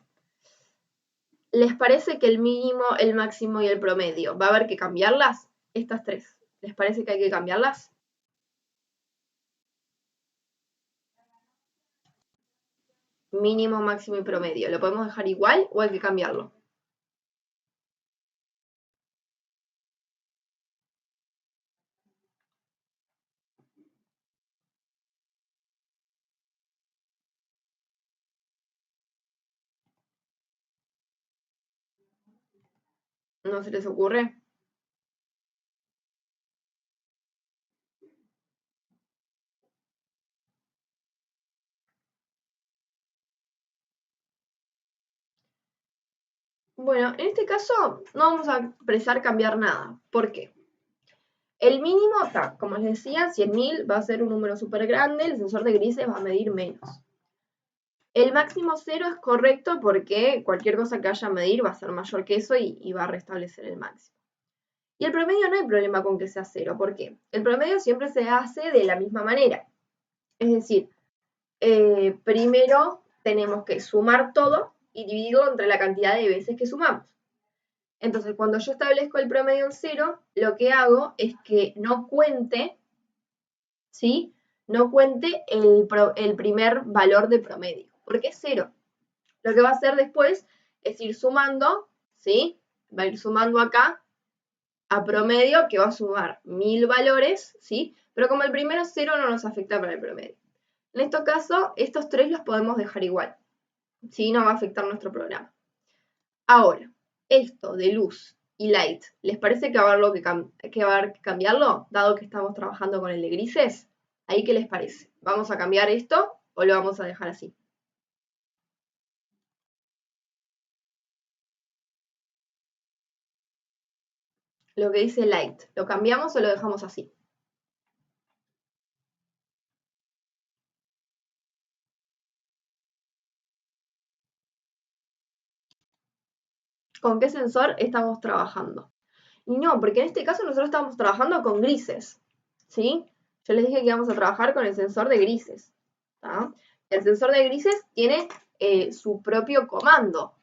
¿Les parece que el mínimo, el máximo y el promedio va a haber que cambiarlas? Estas tres. ¿Les parece que hay que cambiarlas? Mínimo, máximo y promedio. ¿Lo podemos dejar igual o hay que cambiarlo? ¿No se les ocurre? Bueno, en este caso no vamos a precisar cambiar nada. ¿Por qué? El mínimo, como les decía, 100.000 va a ser un número súper grande, el sensor de grises va a medir menos. El máximo 0 es correcto porque cualquier cosa que haya a medir va a ser mayor que eso y va a restablecer el máximo. Y el promedio no hay problema con que sea 0. ¿Por qué? El promedio siempre se hace de la misma manera. Es decir, primero tenemos que sumar todo y dividirlo entre la cantidad de veces que sumamos. Entonces, cuando yo establezco el promedio en 0, lo que hago es que no cuente, ¿sí? No cuente el primer valor de promedio, porque es 0. Lo que va a hacer después es ir sumando, ¿sí? Va a ir sumando acá a promedio, que va a sumar 1000 valores, ¿sí? Pero como el primero 0 no nos afecta para el promedio. En este caso, estos 3 los podemos dejar igual, ¿sí? No va a afectar nuestro programa. Ahora, esto de luz y light, ¿les parece que va a haber que cambiarlo? Dado que estamos trabajando con el de grises. ¿Ahí qué les parece? ¿Vamos a cambiar esto o lo vamos a dejar así? Lo que dice light, ¿lo cambiamos o lo dejamos así? ¿Con qué sensor estamos trabajando? Y no, porque en este caso nosotros estamos trabajando con grises, ¿sí? Yo les dije que íbamos a trabajar con el sensor de grises, ¿tá? El sensor de grises tiene su propio comando.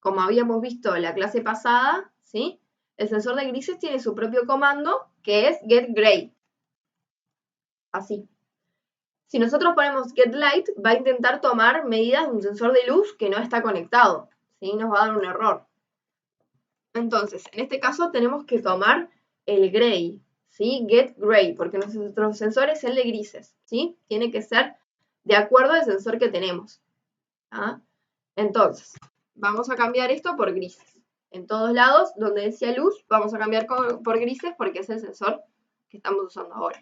Como habíamos visto en la clase pasada, ¿sí? El sensor de grises tiene su propio comando, que es getGray. Así. Si nosotros ponemos getLight, va a intentar tomar medidas de un sensor de luz que no está conectado, ¿sí? Nos va a dar un error. Entonces, en este caso tenemos que tomar el gray, ¿sí? getGray, porque nuestro sensor es el de grises, ¿sí? Tiene que ser de acuerdo al sensor que tenemos. ¿Ah? Entonces, vamos a cambiar esto por grises. En todos lados, donde decía luz, vamos a cambiar por grises porque es el sensor que estamos usando ahora.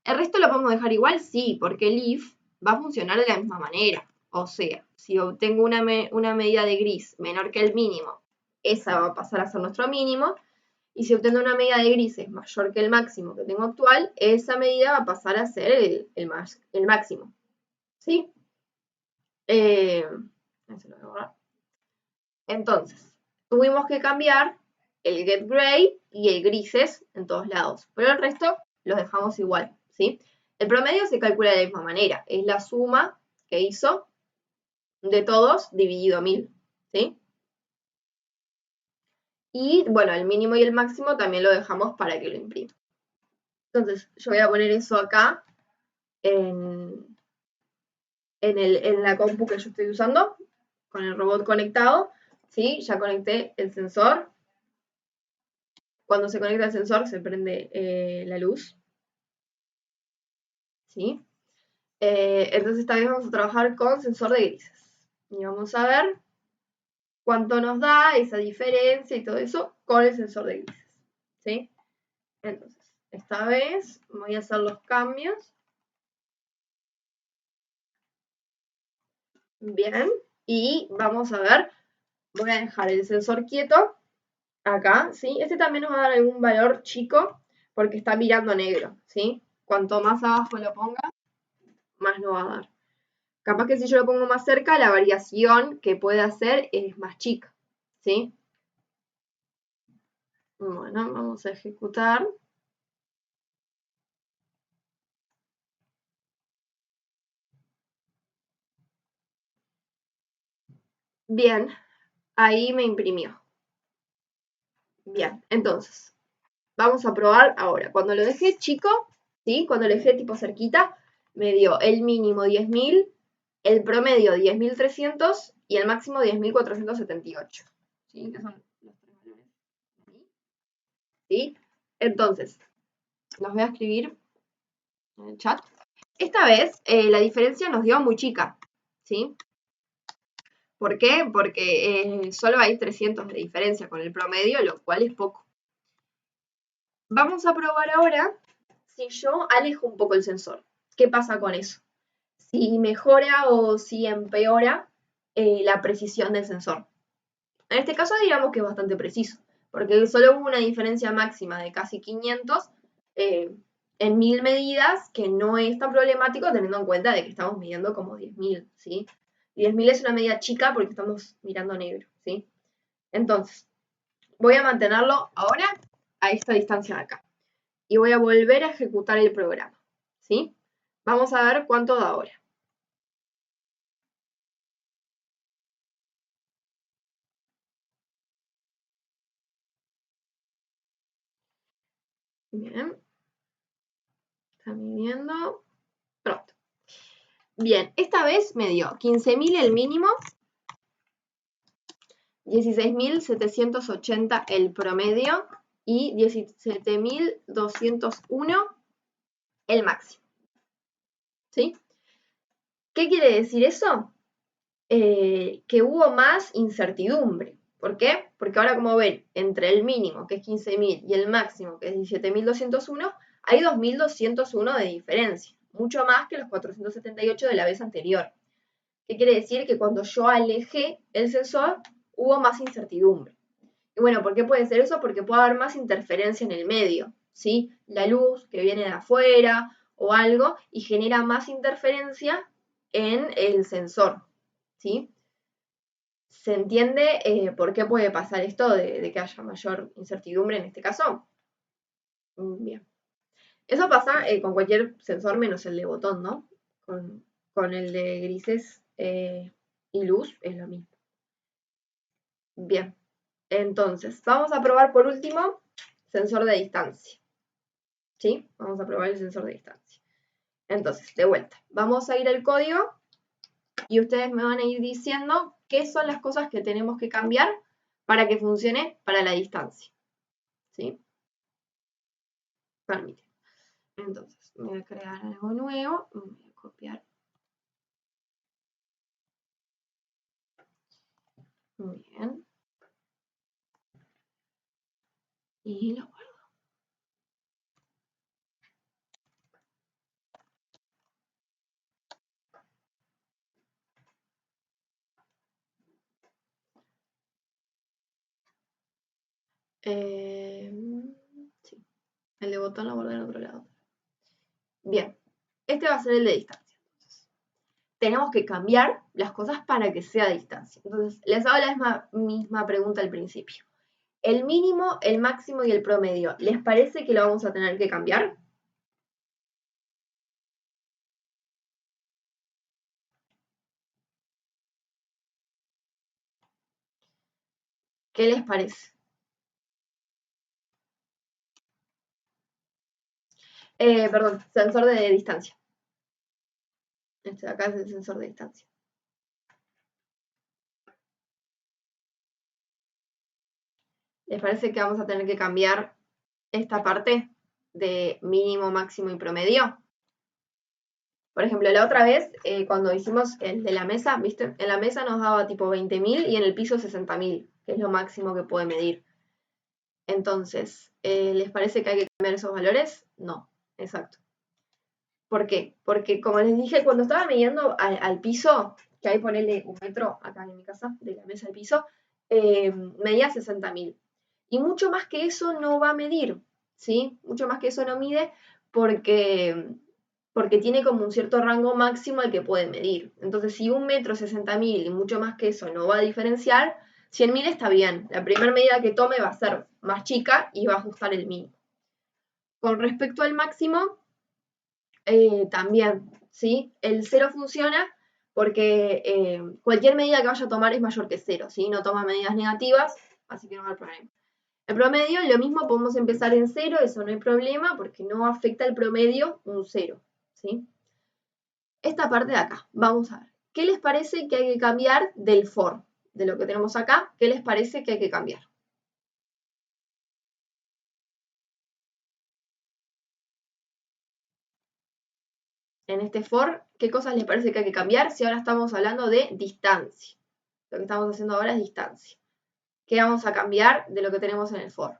¿El resto lo podemos dejar igual? Sí, porque el if va a funcionar de la misma manera. O sea, si obtengo una medida de gris menor que el mínimo, esa va a pasar a ser nuestro mínimo. Y si obtengo una medida de grises mayor que el máximo que tengo actual, esa medida va a pasar a ser el máximo. ¿Sí? Entonces, tuvimos que cambiar el getGray y el grises en todos lados, pero el resto los dejamos igual, ¿sí? El promedio se calcula de la misma manera, es la suma que hizo de todos dividido 1000, ¿sí? Y bueno, el mínimo y el máximo también lo dejamos para que lo imprima. Entonces, yo voy a poner eso acá en la compu que yo estoy usando, con el robot conectado, ¿sí? Ya conecté el sensor. Cuando se conecta el sensor se prende la luz, ¿sí? Entonces esta vez vamos a trabajar con sensor de grises. Y vamos a ver cuánto nos da esa diferencia y todo eso con el sensor de grises, ¿sí? Entonces, esta vez voy a hacer los cambios. Bien, y vamos a ver, voy a dejar el sensor quieto acá, ¿sí? Este también nos va a dar algún valor chico porque está mirando negro, ¿sí? Cuanto más abajo lo ponga, más nos va a dar. Capaz que si yo lo pongo más cerca, la variación que puede hacer es más chica, ¿sí? Bueno, vamos a ejecutar. Bien, ahí me imprimió. Bien, entonces, vamos a probar ahora. Cuando lo dejé chico, ¿sí? Cuando lo dejé tipo cerquita, me dio el mínimo 10.000, el promedio 10.300 y el máximo 10.478. ¿Sí? Que son los tres valores. ¿Sí? Entonces, los voy a escribir en el chat. Esta vez la diferencia nos dio muy chica, ¿sí? ¿Por qué? Porque solo hay 300 de diferencia con el promedio, lo cual es poco. Vamos a probar ahora si yo alejo un poco el sensor. ¿Qué pasa con eso? Si mejora o si empeora la precisión del sensor. En este caso diríamos que es bastante preciso, porque solo hubo una diferencia máxima de casi 500 en 1000 medidas, que no es tan problemático teniendo en cuenta de que estamos midiendo como 10.000, ¿sí? 10.000 es una medida chica porque estamos mirando negro, ¿sí? Entonces, voy a mantenerlo ahora a esta distancia de acá. Y voy a volver a ejecutar el programa, ¿sí? Vamos a ver cuánto da ahora. Bien. Está midiendo. Pronto. Bien, esta vez me dio 15.000 el mínimo, 16.780 el promedio y 17.201 el máximo. ¿Sí? ¿Qué quiere decir eso? Que hubo más incertidumbre. ¿Por qué? Porque ahora, como ven, entre el mínimo, que es 15.000, y el máximo, que es 17.201, hay 2.201 de diferencia, mucho más que los 478 de la vez anterior. ¿Qué quiere decir? Que cuando yo alejé el sensor, hubo más incertidumbre. Y bueno, ¿por qué puede ser eso? Porque puede haber más interferencia en el medio, ¿sí? La luz que viene de afuera o algo y genera más interferencia en el sensor, ¿sí? ¿Se entiende por qué puede pasar esto de que haya mayor incertidumbre en este caso? Bien. Eso pasa con cualquier sensor menos el de botón, ¿no? Con el de grises y luz es lo mismo. Bien. Entonces, vamos a probar por último sensor de distancia. ¿Sí? Vamos a probar el sensor de distancia. Entonces, de vuelta, vamos a ir al código y ustedes me van a ir diciendo qué son las cosas que tenemos que cambiar para que funcione para la distancia. ¿Sí? Permite. Entonces, voy a crear algo nuevo. Voy a copiar. Muy bien. Y lo guardo. Sí. El de botón lo guardo en otro lado. Bien. Este va a ser el de distancia. Tenemos que cambiar las cosas para que sea a distancia. Entonces, les hago la misma pregunta al principio. El mínimo, el máximo y el promedio, ¿les parece que lo vamos a tener que cambiar? ¿Qué les parece? Perdón, sensor de distancia. Este de acá es el sensor de distancia. ¿Les parece que vamos a tener que cambiar esta parte de mínimo, máximo y promedio? Por ejemplo, la otra vez, cuando hicimos el de la mesa, ¿viste? En la mesa nos daba tipo 20.000 y en el piso 60.000, que es lo máximo que puede medir. Entonces, ¿les parece que hay que cambiar esos valores? No, exacto. ¿Por qué? Porque, como les dije, cuando estaba midiendo al piso, que ahí ponerle 1 metro acá en mi casa, de la mesa al piso, medía 60.000. Y mucho más que eso no va a medir, ¿sí? Mucho más que eso no mide porque tiene como un cierto rango máximo al que puede medir. Entonces, si 1 metro 60.000 y mucho más que eso no va a diferenciar, 100.000 está bien. La primera medida que tome va a ser más chica y va a ajustar el mínimo. Con respecto al máximo, también, ¿sí? El 0 funciona porque cualquier medida que vaya a tomar es mayor que 0, ¿sí? No toma medidas negativas, así que no va a haber problema. El promedio, lo mismo, podemos empezar en 0, eso no hay problema porque no afecta el promedio un 0, ¿sí? Esta parte de acá, vamos a ver. ¿Qué les parece que hay que cambiar del for? De lo que tenemos acá, ¿qué les parece que hay que cambiar? En este for, ¿qué cosas les parece que hay que cambiar si ahora estamos hablando de distancia? Lo que estamos haciendo ahora es distancia. ¿Qué vamos a cambiar de lo que tenemos en el for?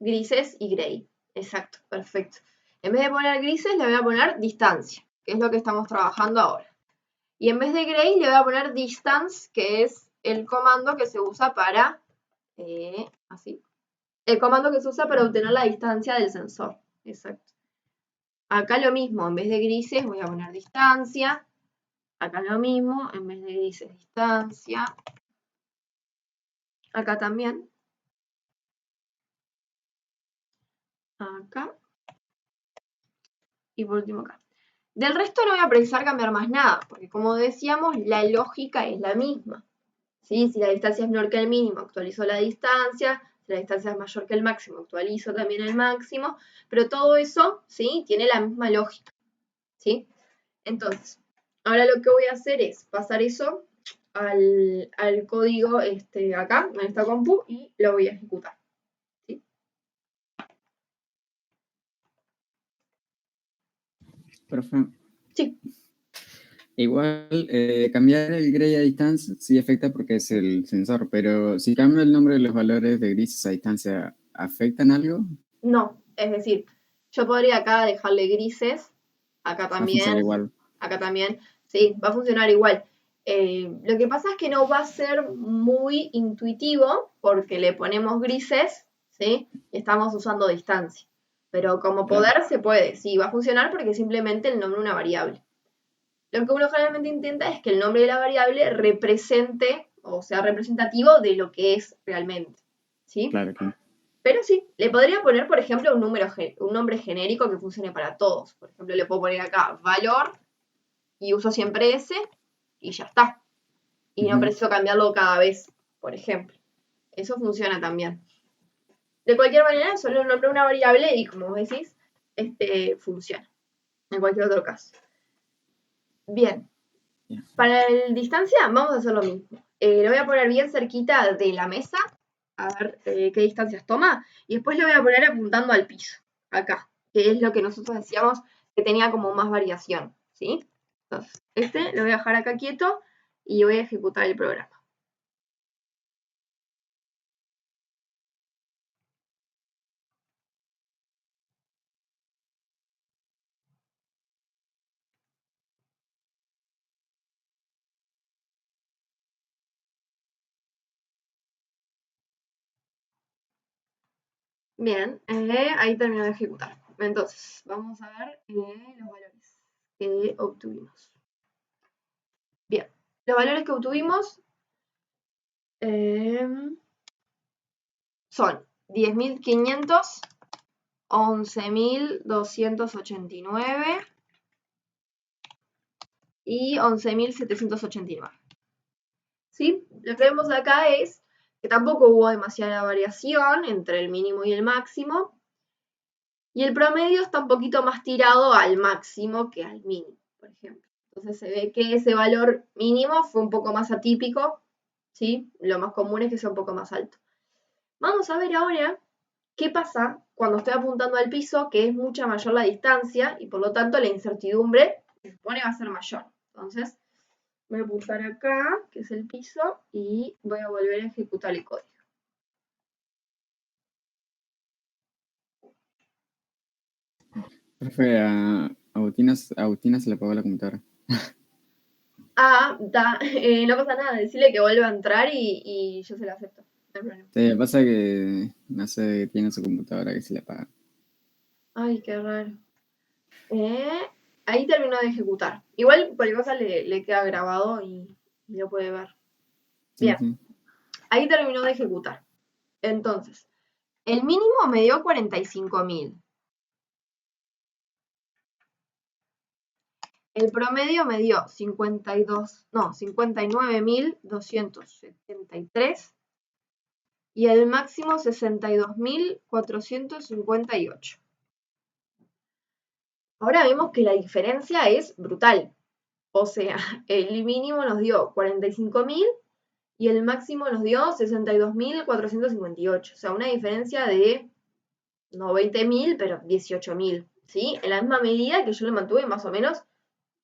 Grises y gray. Exacto, perfecto. En vez de poner grises, le voy a poner distancia, que es lo que estamos trabajando ahora. Y en vez de gray, le voy a poner distance, que es el comando que se usa para, así, el comando que se usa para obtener la distancia del sensor. Exacto. Acá lo mismo, en vez de grises voy a poner distancia. Acá lo mismo, en vez de grises, distancia. Acá también. Acá. Y por último acá. Del resto no voy a precisar cambiar más nada, porque como decíamos, la lógica es la misma. ¿Sí? Si la distancia es menor que el mínimo, actualizo la distancia. Si la distancia es mayor que el máximo, actualizo también el máximo. Pero todo eso, ¿sí? Tiene la misma lógica. ¿Sí? Entonces, ahora lo que voy a hacer es pasar eso al código acá, en esta compu, y lo voy a ejecutar. ¿Sí? Profe, Sí. igual cambiar el gray a distancia sí afecta porque es el sensor, pero si cambio el nombre de los valores de grises a distancia, ¿afectan algo? No, es decir, yo podría acá dejarle grises, acá Va a funcionar también, igual. acá también, sí, va a funcionar igual. Lo que pasa es que no va a ser muy intuitivo porque le ponemos grises, ¿sí? Y estamos usando distancia. Pero como Claro. poder se puede, sí, va a funcionar porque simplemente el nombre de una variable. Lo que uno generalmente intenta es que el nombre de la variable represente o sea representativo de lo que es realmente, ¿sí? Claro, claro. Pero sí, le podría poner, por ejemplo, un nombre genérico que funcione para todos. Por ejemplo, le puedo poner acá valor y uso siempre ese y ya está. Y no preciso cambiarlo cada vez, por ejemplo. Eso funciona también. De cualquier manera, solo el nombre de una variable y como vos decís, funciona. En cualquier otro caso. Bien. Yeah. Para el distancia vamos a hacer lo mismo. Lo voy a poner bien cerquita de la mesa, a ver qué distancias toma, y después lo voy a poner apuntando al piso, acá, que es lo que nosotros decíamos que tenía como más variación, ¿sí? Entonces, lo voy a dejar acá quieto y voy a ejecutar el programa. Bien, ahí terminó de ejecutar. Entonces, vamos a ver los valores que obtuvimos. Bien, los valores que obtuvimos son 10.500, 11.289 y 11.789. ¿Sí? Lo que vemos acá es que tampoco hubo demasiada variación entre el mínimo y el máximo. Y el promedio está un poquito más tirado al máximo que al mínimo, por ejemplo. Entonces se ve que ese valor mínimo fue un poco más atípico, ¿sí? Lo más común es que sea un poco más alto. Vamos a ver ahora qué pasa cuando estoy apuntando al piso, que es mucha mayor la distancia y por lo tanto la incertidumbre se supone va a ser mayor. Entonces voy a apuntar acá, que es el piso, y voy a volver a ejecutar el código. Profe, a Agustina se le apagó la computadora. No pasa nada, decirle que vuelva a entrar y yo se la acepto. No hay problema. Sí, pasa que no sé, tiene su computadora que se le apaga. Ay, qué raro. Ahí terminó de ejecutar. Igual cualquier cosa le queda grabado y lo puede ver. Sí, Bien, sí. ahí terminó de ejecutar. Entonces, el mínimo me dio 45.000. El promedio me dio 59.273 y el máximo 62.458. Ahora vemos que la diferencia es brutal. O sea, el mínimo nos dio 45.000 y el máximo nos dio 62.458. O sea, una diferencia de no 20.000, pero 18.000. ¿Sí? En la misma medida que yo lo mantuve más o menos. O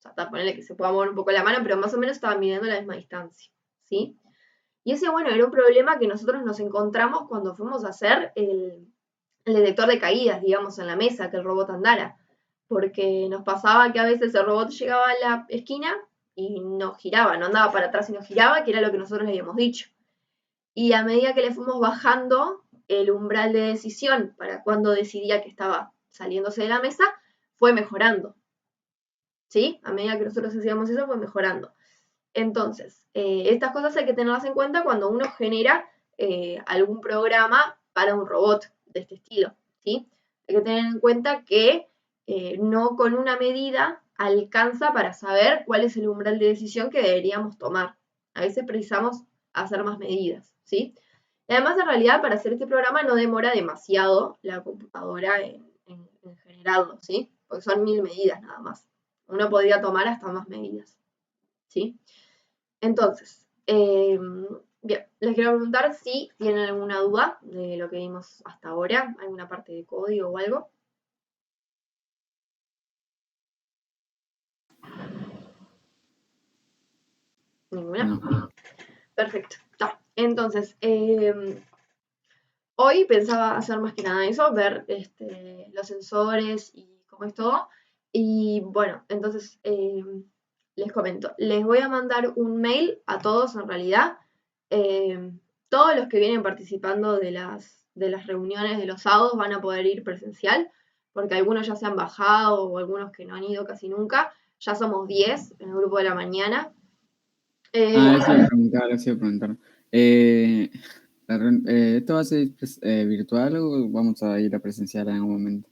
sea, hasta ponerle que se pueda mover un poco la mano, pero más o menos estaban midiendo la misma distancia, ¿sí? Y ese, bueno, era un problema que nosotros nos encontramos cuando fuimos a hacer el detector de caídas, digamos, en la mesa, que el robot andara. porque nos pasaba que a veces el robot llegaba a la esquina y no giraba, no andaba para atrás y no giraba, que era lo que nosotros le habíamos dicho. Y a medida que le fuimos bajando el umbral de decisión para cuando decidía que estaba saliéndose de la mesa, fue mejorando. ¿Sí? A medida que nosotros hacíamos eso, fue mejorando. Entonces, estas cosas hay que tenerlas en cuenta cuando uno genera algún programa para un robot de este estilo, ¿sí? Hay que tener en cuenta que no con una medida alcanza para saber cuál es el umbral de decisión que deberíamos tomar. A veces precisamos hacer más medidas, ¿sí? Y además, en realidad, para hacer este programa no demora demasiado la computadora en generarlo, ¿sí? Porque son 1000 medidas nada más. Uno podría tomar hasta más medidas, ¿sí? Entonces, bien, les quiero preguntar si tienen alguna duda de lo que vimos hasta ahora, alguna parte de código o algo. ¿Ninguna? No. Perfecto. Entonces, hoy pensaba hacer más que nada eso, ver los sensores y cómo es todo. Y bueno, entonces les comento, les voy a mandar un mail a todos en realidad. Todos los que vienen participando de las reuniones de los sábados van a poder ir presencial, porque algunos ya se han bajado o algunos que no han ido casi nunca. Ya somos 10 en el grupo de la mañana. Eso iba a preguntar, eso iba a preguntar. ¿Esto va a ser virtual o vamos a ir a presencial en algún momento?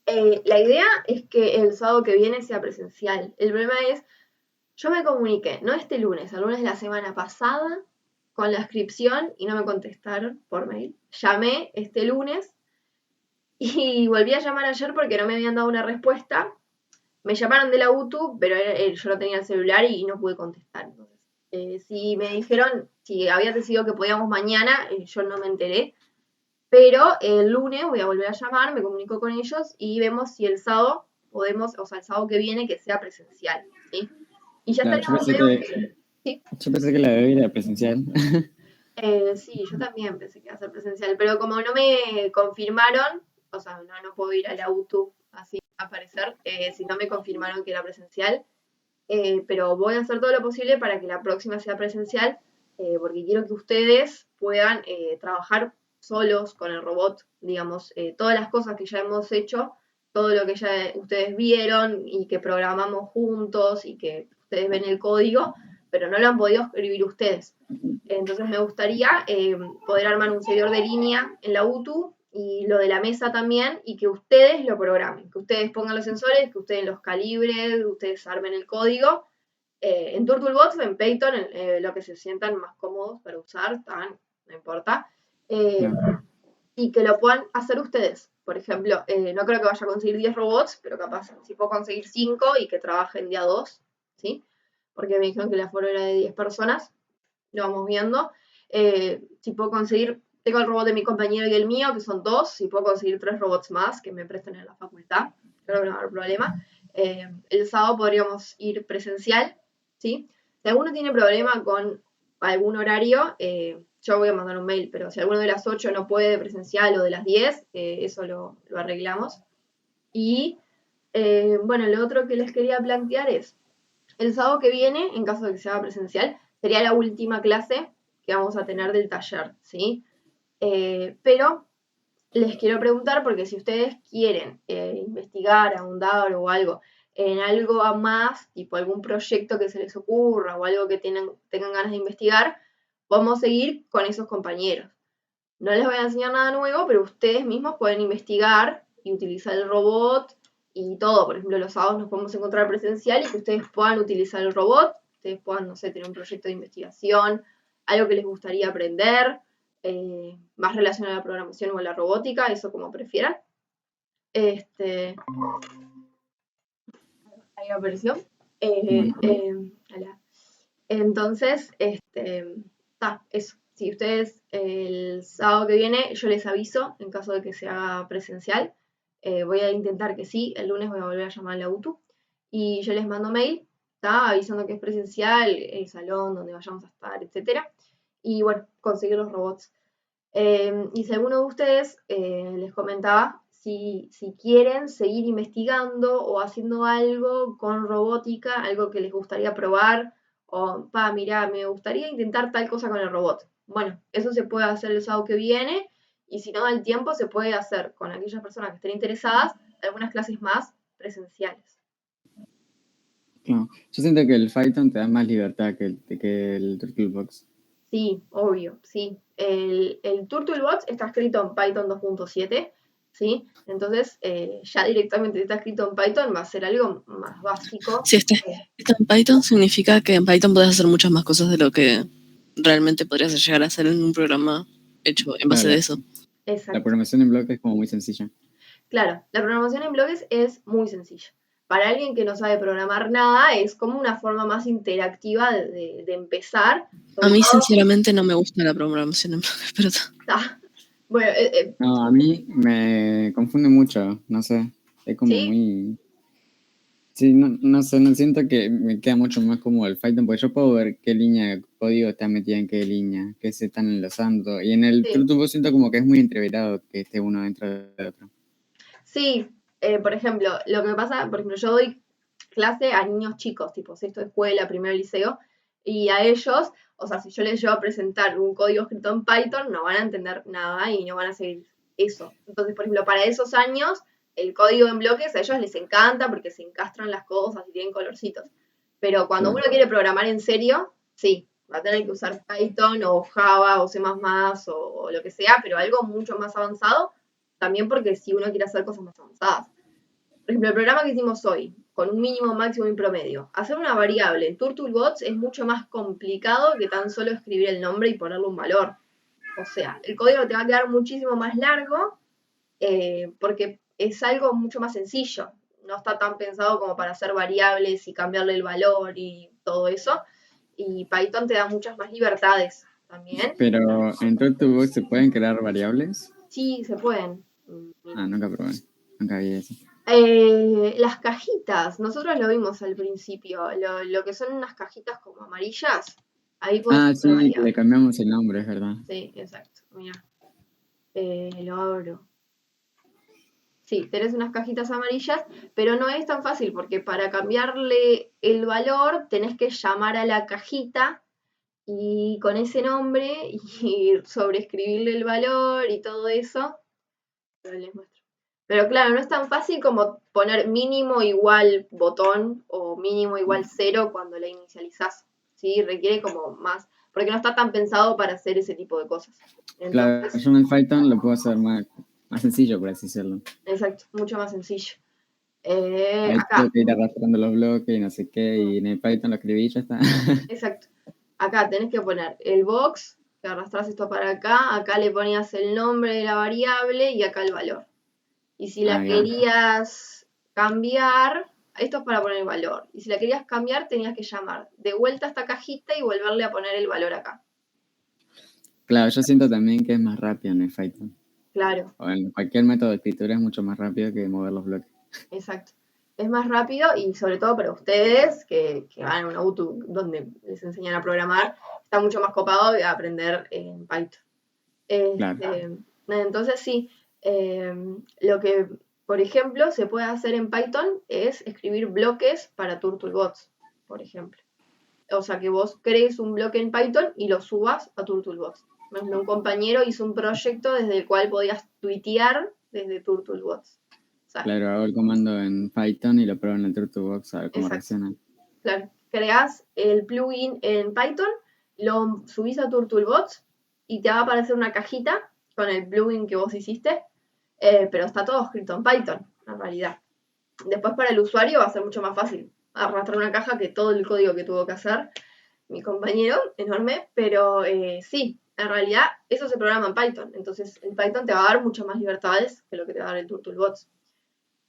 La idea es que el sábado que viene sea presencial. El problema es, yo me comuniqué, no este lunes, el lunes de la semana pasada, con la inscripción y no me contestaron por mail. Llamé este lunes y volví a llamar ayer porque no me habían dado una respuesta. Me llamaron de la UTU, pero yo no tenía el celular y no pude contestar. Entonces, si me dijeron, si había decidido que podíamos mañana, yo no me enteré. Pero el lunes voy a volver a llamar, me comunico con ellos y vemos si el sábado podemos, o sea, el sábado que viene que sea presencial, ¿sí? Y ya Claro, estaríamos medio... ¿Sí? yo pensé que la debía ir a presencial. Sí, yo también pensé que iba a ser presencial, pero como no me confirmaron, o sea, no puedo ir a la UTU así a aparecer, si no me confirmaron que era presencial, pero voy a hacer todo lo posible para que la próxima sea presencial, porque quiero que ustedes puedan trabajar solos con el robot, digamos, todas las cosas que ya hemos hecho, todo lo que ya ustedes vieron y que programamos juntos y que ustedes ven el código, pero no lo han podido escribir ustedes. Entonces me gustaría poder armar un seguidor de línea en la UTU y lo de la mesa también, y que ustedes lo programen, que ustedes pongan los sensores, que ustedes los calibren, ustedes armen el código. En Turtlebox o en Python, lo que se sientan más cómodos para usar, no importa. Claro. Y que lo puedan hacer ustedes. Por ejemplo, no creo que vaya a conseguir 10 robots, pero capaz si puedo conseguir 5 y que trabajen día 2, ¿sí? Porque me dijeron que la aforo era de 10 personas, lo vamos viendo. Si puedo conseguir, tengo el robot de mi compañero y el mío, que son 2, si puedo conseguir 3 robots más que me presten en la facultad, creo que no va a haber problema. El sábado podríamos ir presencial, ¿sí? Si alguno tiene problema con algún horario, yo voy a mandar un mail, pero si alguno de las 8 no puede presencial o de las 10, eso lo arreglamos. Y bueno, lo otro que les quería plantear es, el sábado que viene, en caso de que sea presencial, sería la última clase que vamos a tener del taller, ¿sí? Pero les quiero preguntar, porque si ustedes quieren investigar, ahondar o algo en algo más, tipo algún proyecto que se les ocurra o algo que tengan ganas de investigar, vamos a seguir con esos compañeros. No les voy a enseñar nada nuevo, pero ustedes mismos pueden investigar y utilizar el robot y todo. Por ejemplo, los sábados nos podemos encontrar presencial y que ustedes puedan utilizar el robot, ustedes puedan, no sé, tener un proyecto de investigación, algo que les gustaría aprender, más relacionado a la programación o a la robótica, eso como prefieran. Ahí apareció. Entonces, eso. Si ustedes el sábado que viene, yo les aviso en caso de que sea presencial. Voy a intentar que sí. El lunes voy a volver a llamar a la UTU. Y yo les mando mail, ¿está? Avisando que es presencial, el salón donde vayamos a estar, etc. Y bueno, conseguir los robots. Y si alguno de ustedes les comentaba, si quieren seguir investigando o haciendo algo con robótica, algo que les gustaría probar, o, mira, me gustaría intentar tal cosa con el robot. Bueno, eso se puede hacer el sábado que viene, y si no da el tiempo, se puede hacer con aquellas personas que estén interesadas algunas clases más presenciales. No, yo siento que el Python te da más libertad que el Turtlebox. Sí, obvio, sí. El Turtlebox está escrito en Python 2.7, ¿sí? Entonces, ya directamente está escrito en Python, va a ser algo más básico. Si está escrito en Python, significa que en Python podés hacer muchas más cosas de lo que realmente podrías llegar a hacer en un programa hecho en base Claro, de eso. Exacto. La programación en bloques es como muy sencilla. Claro, la programación en bloques es muy sencilla. Para alguien que no sabe programar nada, es como una forma más interactiva de empezar. A mí, sinceramente, no me gusta la programación en bloques, pero... Bueno, No, a mí me confunde mucho, no sé, es como ¿sí? muy... Sí, no sé, no siento que me queda mucho más como el Python, porque yo puedo ver qué línea de código está metida en qué línea, qué se están enlazando, y en el Sí. Turtlebox siento como que es muy entreverado que esté uno dentro del otro. Sí, por ejemplo, lo que me pasa, por ejemplo, yo doy clase a niños chicos, tipo sexto de escuela, primero liceo, y a ellos, o sea, si yo les llevo a presentar un código escrito en Python, no van a entender nada y no van a seguir eso. Entonces, por ejemplo, para esos años, el código en bloques a ellos les encanta porque se encastran las cosas y tienen colorcitos. Pero cuando Claro. uno quiere programar en serio, sí, va a tener que usar Python o Java o C++ o lo que sea, pero algo mucho más avanzado, también porque si uno quiere hacer cosas más avanzadas. Por ejemplo, el programa que hicimos hoy, con un mínimo, máximo y promedio, hacer una variable en Turtlebox es mucho más complicado que tan solo escribir el nombre y ponerle un valor. O sea, el código te va a quedar muchísimo más largo porque es algo mucho más sencillo. No está tan pensado como para hacer variables y cambiarle el valor y todo eso. Y Python te da muchas más libertades también. Pero en Turtlebox se pueden crear variables. Sí, se pueden. Ah, nunca probé, nunca vi eso. Las cajitas, nosotros lo vimos al principio, lo que son unas cajitas como amarillas, ahí puedes Ah, poner sí, que le variables. cambiamos el nombre, es verdad. Sí, exacto, mira, lo abro. Sí, tenés unas cajitas amarillas, pero no es tan fácil porque para cambiarle el valor tenés que llamar a la cajita y con ese nombre y sobreescribirle el valor y todo eso. Pero les muestro. Pero claro, no es tan fácil como poner mínimo igual botón o mínimo igual 0 cuando la inicializás. ¿Sí? Requiere como más, porque no está tan pensado para hacer ese tipo de cosas. Claro, Entonces, yo en el Python lo puedo hacer más sencillo, por así decirlo. exacto, mucho más sencillo. Ahí tengo Acá, que ir arrastrando los bloques y no sé qué, y en el Python lo escribí y ya está. exacto. Acá tenés que poner el box, que arrastrás esto para acá le ponías el nombre de la variable y acá el valor. Y si la Ah, bien. querías cambiar, esto es para poner el valor. Y si la querías cambiar, tenías que llamar de vuelta a esta cajita y volverle a poner el valor acá. Claro, yo siento también que es más rápido en el Python. Claro, O en cualquier método de escritura es mucho más rápido que mover los bloques. exacto. Es más rápido y sobre todo para ustedes que van a un auto donde les enseñan a programar, está mucho más copado de aprender en Python. Claro. Entonces sí, lo que, por ejemplo, se puede hacer en Python es escribir bloques para Turtlebox, por ejemplo. O sea, que vos crees un bloque en Python y lo subas a Turtlebox. Por ejemplo, un compañero hizo un proyecto desde el cual podías tuitear desde Turtlebox. O sea, Claro, hago el comando en Python y lo pruebo en el Turtlebox a ver cómo exacto. reacciona. Claro, creás el plugin en Python, lo subís a Turtlebox y te va a aparecer una cajita con el plugin que vos hiciste, pero está todo escrito en Python, en realidad. Después para el usuario va a ser mucho más fácil arrastrar una caja que todo el código que tuvo que hacer mi compañero, enorme, pero sí, en realidad eso se programa en Python, entonces el Python te va a dar muchas más libertades que lo que te va a dar el Turtlebox.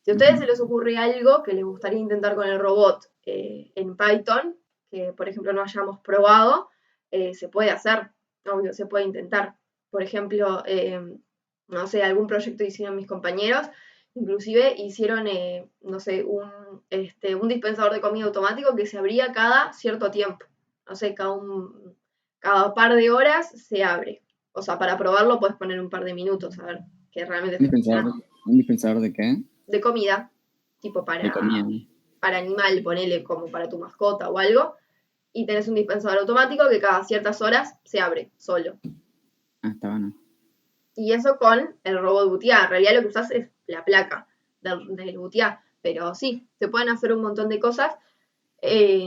Si a ustedes se les ocurre algo que les gustaría intentar con el robot en Python, que por ejemplo no hayamos probado, se puede hacer, obvio, se puede intentar. Por ejemplo, no sé, algún proyecto hicieron mis compañeros, inclusive hicieron, no sé, un dispensador de comida automático que se abría cada cierto tiempo. No sé, cada par de horas se abre. O sea, para probarlo puedes poner un par de minutos, a ver que realmente Un está dispensador, funcionando. ¿Un dispensador de qué? De comida, tipo De comida. para animal, ponele como para tu mascota o algo, y tenés un dispensador automático que cada ciertas horas se abre solo. Ah, está bueno. Y eso con el robot Butiá. En realidad lo que usás es la placa del Butiá. Pero sí, se pueden hacer un montón de cosas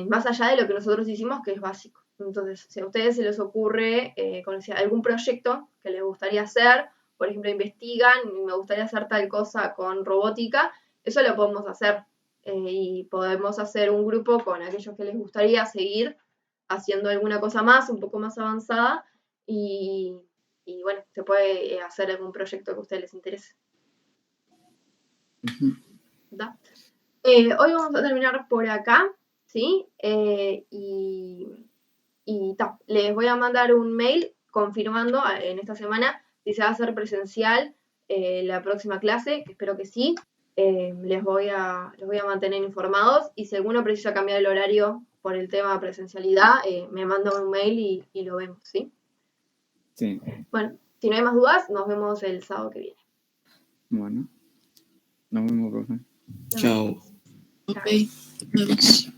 más allá de lo que nosotros hicimos, que es básico. Entonces, si a ustedes se les ocurre algún proyecto que les gustaría hacer, por ejemplo, investigan, me gustaría hacer tal cosa con robótica, eso lo podemos hacer. Y podemos hacer un grupo con aquellos que les gustaría seguir haciendo alguna cosa más, un poco más avanzada, y bueno, se puede hacer algún proyecto que a ustedes les interese. ¿Da? Hoy vamos a terminar por acá, ¿sí? Les voy a mandar un mail confirmando en esta semana si se va a hacer presencial la próxima clase, que espero que sí. Los voy a mantener informados y si alguno precisa cambiar el horario por el tema de presencialidad, me manda un mail y lo vemos, ¿sí? Sí. Bueno, si no hay más dudas, nos vemos el sábado que viene. Bueno. Nos vemos, profe. Chao. Ok, nos vemos.